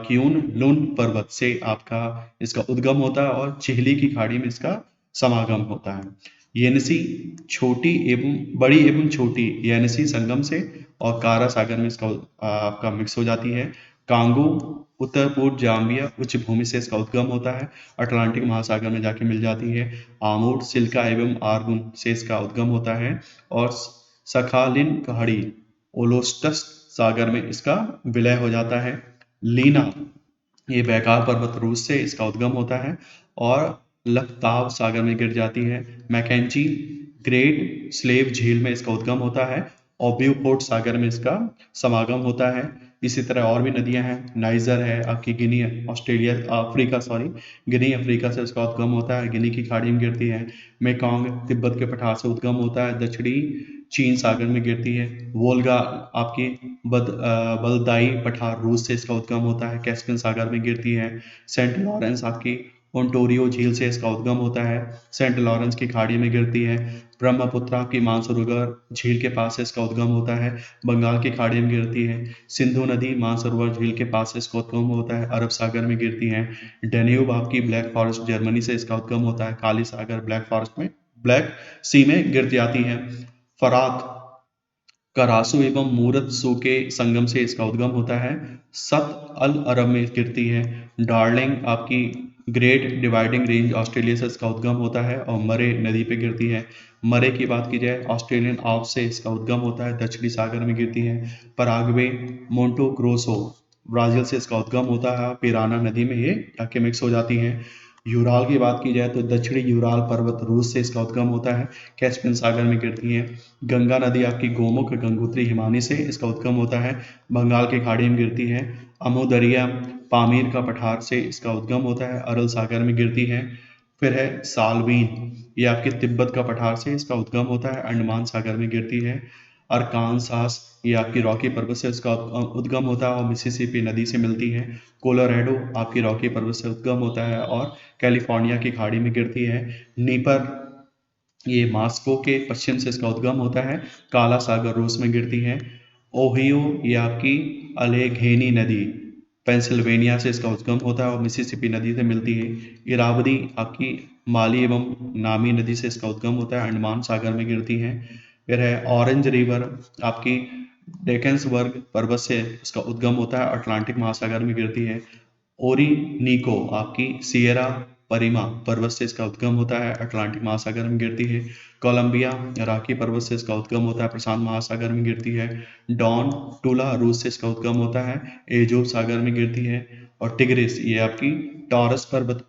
A: क्यून लुन पर्वत से आपका इसका उद्गम होता है और चिहली की खाड़ी में इसका समागम होता है। येनसी छोटी एवं बड़ी एवं छोटी येनसी संगम से और कारा सागर में इसका आपका मिक्स हो जाती है। कांगो उत्तर पूर्व जाम्बिया उच्च भूमि से इसका उद्गम होता है, अटलांटिक महासागर में जाके मिल जाती है। आमूर सिल्का एवं आर्गुन से इसका उद्गम होता है और सखालिन खाड़ी ओलोस्टस सागर में इसका विलय हो जाता है। लीना, ये बैकार पर्वत रूस से इसका उद्गम होता है और लखताव सागर में गिर जाती है। मैकेंजी ग्रेट स्लेव झील में इसका उद्गम होता है और ब्यूफोर्ट सागर में इसका समागम होता है। इसी तरह और भी नदियां हैं, नाइजर है आपकी गिनी ऑस्ट्रेलिया अफ्रीका सॉरी गिनी अफ्रीका से इसका उद्गम होता है, गिनी की खाड़ी में गिरती है। मेकोंग तिब्बत के पठार से उद्गम होता है, दक्षिणी चीन सागर में गिरती है। वोल्गा आपकी बलदाई पठार रूस से इसका उद्गम होता है, कैस्पियन सागर में गिरती है। सेंट लॉरेंस आपकी ओंटोरियो झील से इसका उद्गम होता है, सेंट लॉरेंस की खाड़ी में गिरती है। ब्रह्मपुत्र आपकी मानसरोवर झील के पास से इसका उद्गम होता है, बंगाल की खाड़ी में गिरती है। सिंधु नदी मानसरोवर झील के पास से इसका उद्गम होता है, अरब सागर में गिरती है। डेन्यूब आपकी ब्लैक फॉरेस्ट जर्मनी से इसका उद्गम होता है, काली सागर ब्लैक फॉरेस्ट में ब्लैक सी में गिर जाती है। फरात करासू एवं मूरत सू के संगम से इसका उद्गम होता है, सत अल अरब में गिरती है। डार्लिंग आपकी ग्रेट डिवाइडिंग रेंज ऑस्ट्रेलिया से इसका उद्गम होता है और मरे नदी पे गिरती है। मरे की बात की जाए ऑस्ट्रेलियन ऑफ से इसका उद्गम होता है, दक्षिणी सागर में गिरती है। पराग्वे मोंटो ग्रोसो ब्राजील से इसका उद्गम होता है, पिराना नदी में ये जाके मिक्स हो जाती हैं। यूराल की बात की जाए तो दक्षिणी यूराल पर्वत रूस से इसका उद्गम होता है, कैस्पियन सागर में गिरती है। गंगा नदी आपकी गोमुख गंगोत्री हिमानी से इसका उद्गम होता है, बंगाल की खाड़ी में गिरती है। अमू दरिया पामीर का पठार से इसका उद्गम होता है, अरल सागर में गिरती है। फिर है सालवीन, ये आपके तिब्बत का पठार से इसका उद्गम होता है, अंडमान सागर में गिरती है। अरकानसास, ये आपकी रॉकी पर्वत से इसका उद्गम होता है और मिसिसिपी नदी से मिलती है। कोलोराडो आपकी रॉकी पर्वत से उद्गम होता है और कैलिफोर्निया की खाड़ी में गिरती है। नीपर, ये मास्को के पश्चिम से इसका उद्गम होता है, काला सागर रूस में गिरती है। ओहियो, ये आपकी अलेघेनी नदी पेंसिल्वेनिया से इसका उद्गम होता है और मिसिसिपी नदी से मिलती है। इरावदी आपकी माली एवं नामी नदी से इसका उद्गम होता है, अंडमान सागर में गिरती है। फिर है ऑरेंज रिवर आपकी डेकेंसबर्ग पर्वत से इसका उद्गम होता है, अटलांटिक महासागर में गिरती है। ओरिनीको आपकी सियरा परिमा पर्वत से इसका उद्गम होता है, अटलांटिक महासागर में गिरती है। कोलंबिया राकी पर्वत से इसका उद्गम होता है, प्रशांत महासागर में गिरती है। डॉन टूला रूस से इसका उद्गम होता है, एजोब सागर में गिरती है। और टिग्रिस, ये आपकी टॉरस पर्वत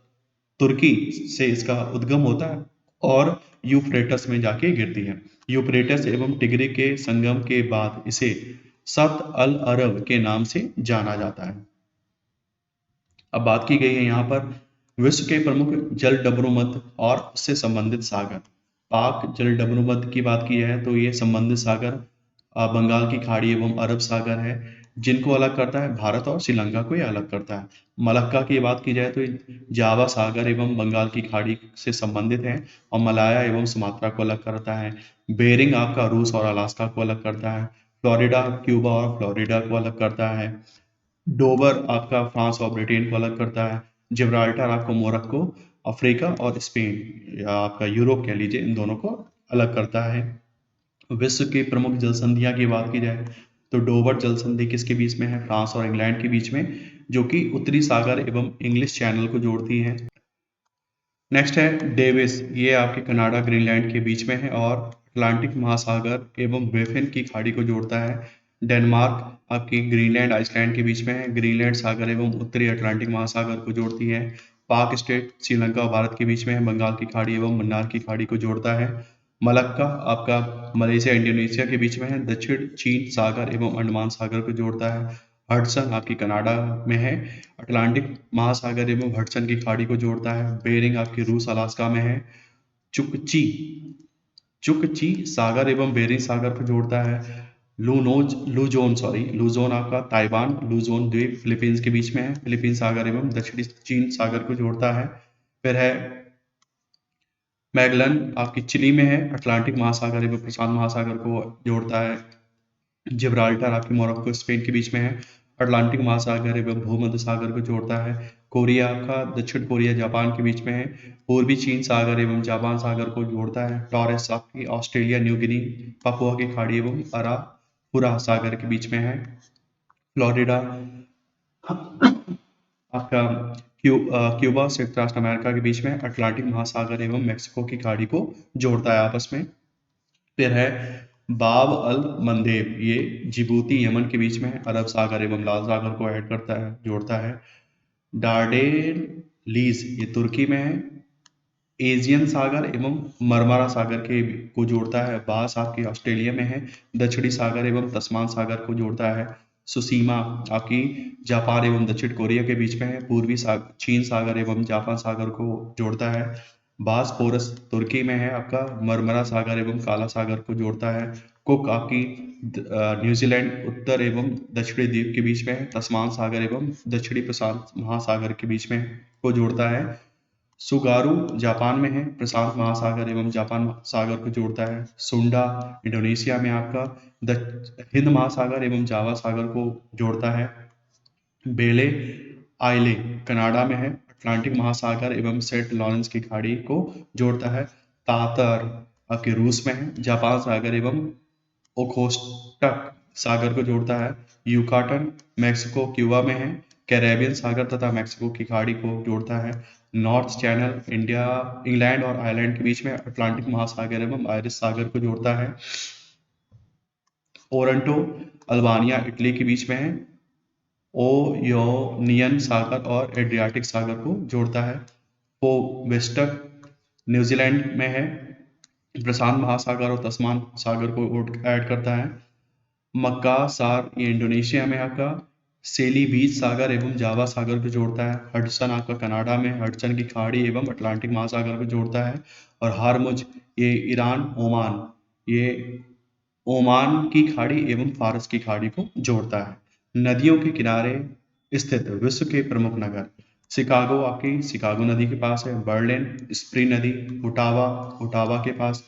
A: तुर्की से इसका उद्गम होता है और यूफ्रेटस में जाके गिरती है। यूफ्रेटस एवं टिग्री के संगम के बाद इसे सत अल अरब के नाम से जाना जाता है। अब बात की गई है यहाँ पर विश्व के प्रमुख जल डबरूमध्य और उससे संबंधित सागर। पाक जल डबरूमध्य की बात की है तो ये संबंधित सागर बंगाल की खाड़ी एवं अरब सागर है, जिनको अलग करता है भारत और श्रीलंका को ये अलग करता है। मलक्का की बात की जाए तो ये जावा सागर एवं बंगाल की खाड़ी से संबंधित है और मलाया एवं सुमात्रा को अलग करता है। बेरिंग आपका रूस और अलास्का को अलग करता है। फ्लोरिडा क्यूबा और फ्लोरिडा को अलग करता है। डोबर आपका फ्रांस और ब्रिटेन को अलग करता है। जिब्राल्टर आपको मोरक्को, अफ्रीका और स्पेन या आपका यूरोप कह लीजिए, इन दोनों को अलग करता है। विश्व की प्रमुख जल संधियां की बात की जाए तो डोबर जल संधि किसके बीच में है? फ्रांस और इंग्लैंड के बीच में, जो कि उत्तरी सागर एवं इंग्लिश चैनल को जोड़ती है। नेक्स्ट है डेविस, ये आपके कनाडा ग्रीनलैंड के बीच में है और अटलांटिक महासागर एवं बेफिन की खाड़ी को जोड़ता है। डेनमार्क आपकी ग्रीनलैंड आइसलैंड के बीच में है, ग्रीनलैंड सागर एवं उत्तरी अटलांटिक महासागर को जोड़ती है। पाक स्टेट श्रीलंका और भारत के बीच में है, बंगाल की खाड़ी एवं मन्नार की खाड़ी को जोड़ता है। मलक्का आपका मलेशिया इंडोनेशिया के बीच में है, दक्षिण चीन सागर एवं अंडमान सागर को जोड़ता है। हडसन आपकी कनाडा में है, अटलांटिक महासागर एवं हडसन की खाड़ी को जोड़ता है। बेरिंग आपकी रूस अलास्का में है। चुकची चुकची सागर एवं बेरिंग सागर को जोड़ता है। लूजोन आपका ताइवान लूजोन द्वीप फिलीपींस के बीच में है, फिलीपींस सागर एवं दक्षिणी चीन सागर को जोड़ता है। फिर है मैगलन आपकी चिली में है, अटलांटिक महासागर एवं प्रशांत महासागर को जोड़ता है। जिब्राल्टर आपकी मोरक्को स्पेन के बीच में है, अटलांटिक महासागर एवं भूमध्य सागर को जोड़ता है। कोरिया का दक्षिण कोरिया जापान के बीच में है, पूर्वी चीन सागर एवं जापान सागर को जोड़ता है। टॉरस आपकी ऑस्ट्रेलिया न्यू गिनी पपुआ की खाड़ी एवं अरापुरा सागर के बीच में है। फ्लोरिडा आपका क्यूबा संयुक्त राष्ट्र अमेरिका के बीच में अटलांटिक महासागर एवं मेक्सिको की खाड़ी को जोड़ता है आपस में। फिर है बाब अल मंदेब ये जिबूती यमन के बीच में है, अरब सागर एवं लाल सागर को ऐड करता है, जोड़ता है। डार्डेनलीज ये तुर्की में है, एजियन सागर एवं मरमरा सागर के को जोड़ता है। बास आपकी ऑस्ट्रेलिया में है, दक्षिणी सागर एवं तस्मान सागर को जोड़ता है। सुसीमा आपकी जापान एवं दक्षिण कोरिया के बीच में है, पूर्वी चीन सागर एवं जापान सागर को जोड़ता है। बासफोरस तुर्की में है आपका, मरमरा सागर एवं काला सागर को जोड़ता है। कुक आपकी न्यूजीलैंड उत्तर एवं दक्षिणी द्वीप के बीच में है, तस्मान सागर एवं दक्षिणी प्रशांत महासागर के बीच में को जोड़ता है। सुगारू जापान में है, प्रशांत महासागर एवं जापान सागर को जोड़ता है। सुंडा इंडोनेशिया में आपका हिंद महासागर एवं जावा सागर को जोड़ता है। बेले आइले कनाडा में है, अटलांटिक महासागर एवं सेंट लॉरेंस की खाड़ी को जोड़ता है। तातर आपके रूस में है, जापान सागर एवं ओखोस्टक सागर को जोड़ता है। यूकाटन मैक्सिको क्यूबा में है, कैरेबियन सागर तथा मैक्सिको की खाड़ी को जोड़ता है। नॉर्थ चैनल इंडिया इंग्लैंड और आयरलैंड के बीच में अटलांटिक महासागर एवं आयरिश सागर को जोड़ता है। ओरंटो अल्बानिया इटली के बीच में है, ओयोनियन सागर और एड्रियाटिक सागर को जोड़ता है। पोवेस्टक न्यूजीलैंड में है, प्रशांत महासागर और तस्मान सागर को ऐड करता है। मक्कासार ये इंडोनेशिया में आपका सेली बीच सागर एवं जावा सागर को जोड़ता है। हडसन आपका कनाडा में हडसन की खाड़ी एवं अटलांटिक महासागर को जोड़ता है। और हारमुज ये ईरान ओमान ये ओमान की खाड़ी एवं फारस की खाड़ी को जोड़ता है। नदियों के किनारे स्थित विश्व के प्रमुख नगर शिकागो आपकी शिकागो नदी के पास है, बर्लिन स्प्री नदी, ओटावा ओटावा के पास,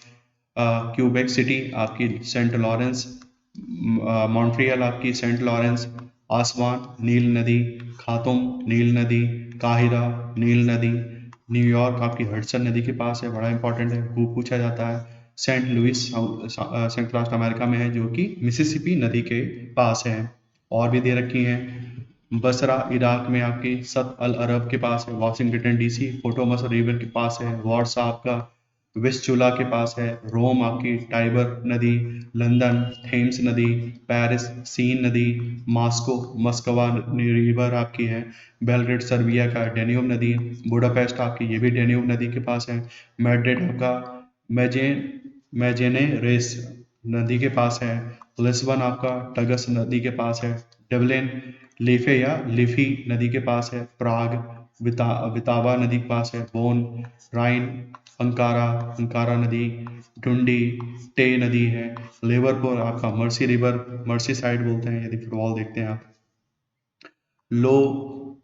A: क्यूबेक सिटी आपकी सेंट लॉरेंस, मॉन्ट्रियल आपकी सेंट लॉरेंस, आसवान नील नदी, खातुम नील नदी, काहिरा नील नदी, न्यूयॉर्क आपकी हडसन नदी के पास है, बड़ा इंपॉर्टेंट है, पूछा जाता है। सेंट लुइस संयुक्त राष्ट्र अमेरिका में है, जो कि मिसिसिपी नदी के पास है। और भी दे रखी हैं, बसरा इराक में आपकी सत अल अरब के पास है, वाशिंगटन डीसी पोटोमस रिवर के पास है, वार्सा आपका वेस्चुला के पास है, रोम आपकी टाइबर नदी, लंदन थेम्स नदी, पेरिस सीन नदी, मॉस्को मस्कवा रिवर आपकी है, बेलग्रेड सर्बिया का डेन्यूब नदी, बुडापेस्ट आपकी ये भी डेन्यूब नदी के पास है, मैड्रिड आपका मेजे मेजेने रेस नदी के पास है, लिस्बन आपका टगस नदी के पास है, डबलिन लीफे या लिफी नदी के पास है, प्राग वितावा नदी के पास है, बोन राइन अंकारा अंकारा नदी, डुंडी टे नदी है, लिवरपूल आपका मर्सी रिवर मर्सी साइड बोलते हैं यदि फुटबॉल देखते हैं आप। लो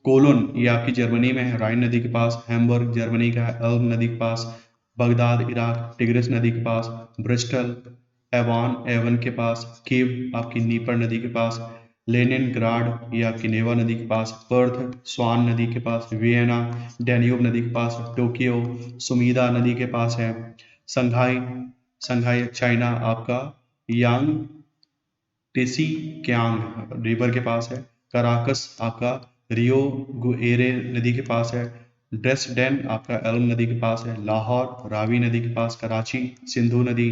A: कोलोन ये आपकी जर्मनी में है, राइन नदी के पास, हैम्बर्ग जर्मनी का है, एल्ब नदी के पास, बगदाद इराक टिग्रिस नदी के पास, ब्रिस्टल एवान एवन के पास, कीव आपकी नीपर नदी के पास, लेनिनग्राड ये आपकी नेवा नदी के पास, पर्थ स्वान नदी के पास, वियना डैन्यूब नदी के पास, टोक्यो सुमीदा नदी के पास है, संघाई संघाई चाइना आपका यांग टेसी क्यांग रिवर के पास है, कराकस आपका रियो गुएरे नदी के पास है, ड्रेसडेन आपका एल्म नदी के पास है, लाहौर रावी नदी के पास, कराची सिंधु नदी,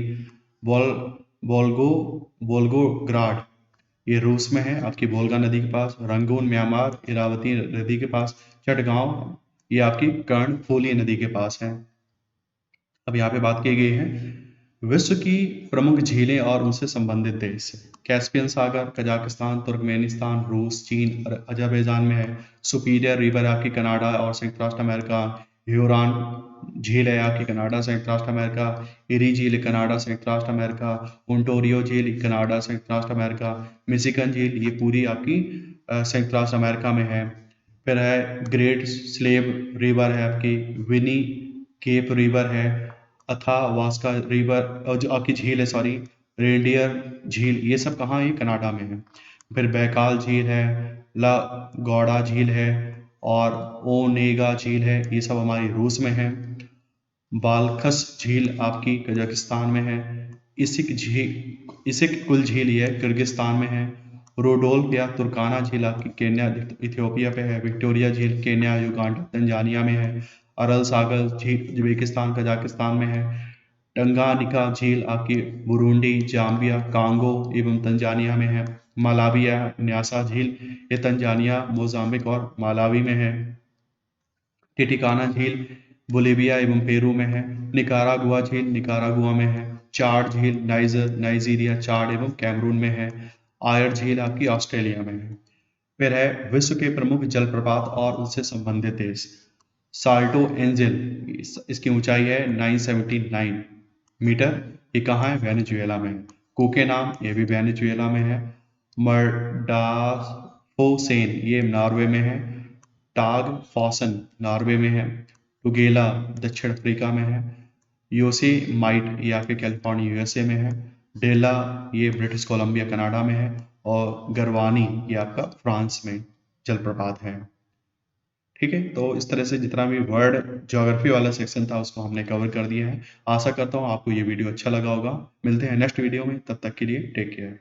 A: वोल वोल्गो वोल्गोग्राड ये रूस में है आपकी वोल्गा नदी के पास, रंगून म्यांमार इरावती नदी के पास, चटगांव ये आपकी कर्णफूली नदी के पास है। अब यहाँ पे बात की गई है विश्व की प्रमुख झीलें और उनसे संबंधित देश। कैस्पियन सागर कजाकिस्तान तुर्कमेनिस्तान रूस चीन और अजरबैजान में है। सुपीरियर रिवर आपकी कनाडा और संयुक्त राष्ट्र अमेरिका, ह्यूरॉन झील है आपकी कनाडा संयुक्त राष्ट्र अमेरिका, इरी झील कनाडा संयुक्त राष्ट्र अमेरिका, ओंटोरियो झील कनाडा संयुक्त राष्ट्र अमेरिका, मिशिगन झील ये पूरी आपकी संयुक्त राष्ट्र अमेरिका में है। फिर है ग्रेट स्लेव रिवर है आपकी, विनी केप रिवर है, अथावास्का रिवर जो आपकी झील है सॉरी, रेडियर झील ये सब कहाँ है, कनाडा में है। फिर बैकाल झील है, ला गौड़ा झील है और ओनेगा झील है, ये सब हमारी रूस में है। बालखस झील आपकी कजाकिस्तान में है। इसिक कुल झील ये किर्गिस्तान में है। रोडोल्फ या तुर्काना झील आपकी केन्या इथियोपिया पे है। विक्टोरिया झील केन्या युगांडा तंजानिया में है। अरल सागर झील उज्बेकिस्तान कजाकिस्तान में है। टंगानिका झील आपकी बुरुंडी, जाम्बिया, कांगो एवं तंजानिया में है। मालाविया न्यासा झील, ये तंजानिया, मोजाम्बिक और मालावी में है। टिटिकाना झील बोलिविया एवं पेरू में है। निकारागुआ झील निकारागुआ में है। चाड झील नाइजीरिया, चाड एवं कैमरून में है। आयर झील आपकी ऑस्ट्रेलिया में है। फिर है विश्व के प्रमुख जलप्रपात और उनसे संबंधित देश। साल्टो एंजल, इसकी ऊंचाई है 979 मीटर। ये कहाँ है? वेनेजुएला में है। कोकेनाम, ये भी वेनेजुएला में है। मर्डाफोसेन, ये नॉर्वे में है। टाग फॉसन नॉर्वे में है। टुगेला दक्षिण अफ्रीका में है। योसेमाइट, ये आपके कैलिफोर्निया यूएसए में है। डेला, ये ब्रिटिश कोलंबिया कनाडा में है। और गरवानी, ये आपका फ्रांस में जलप्रपात है। ठीक है, तो इस तरह से जितना भी वर्ल्ड ज्योग्राफी वाला सेक्शन था उसको हमने कवर कर दिया है। आशा करता हूँ आपको ये वीडियो अच्छा लगा होगा। मिलते हैं नेक्स्ट वीडियो में, तब तक के लिए टेक केयर।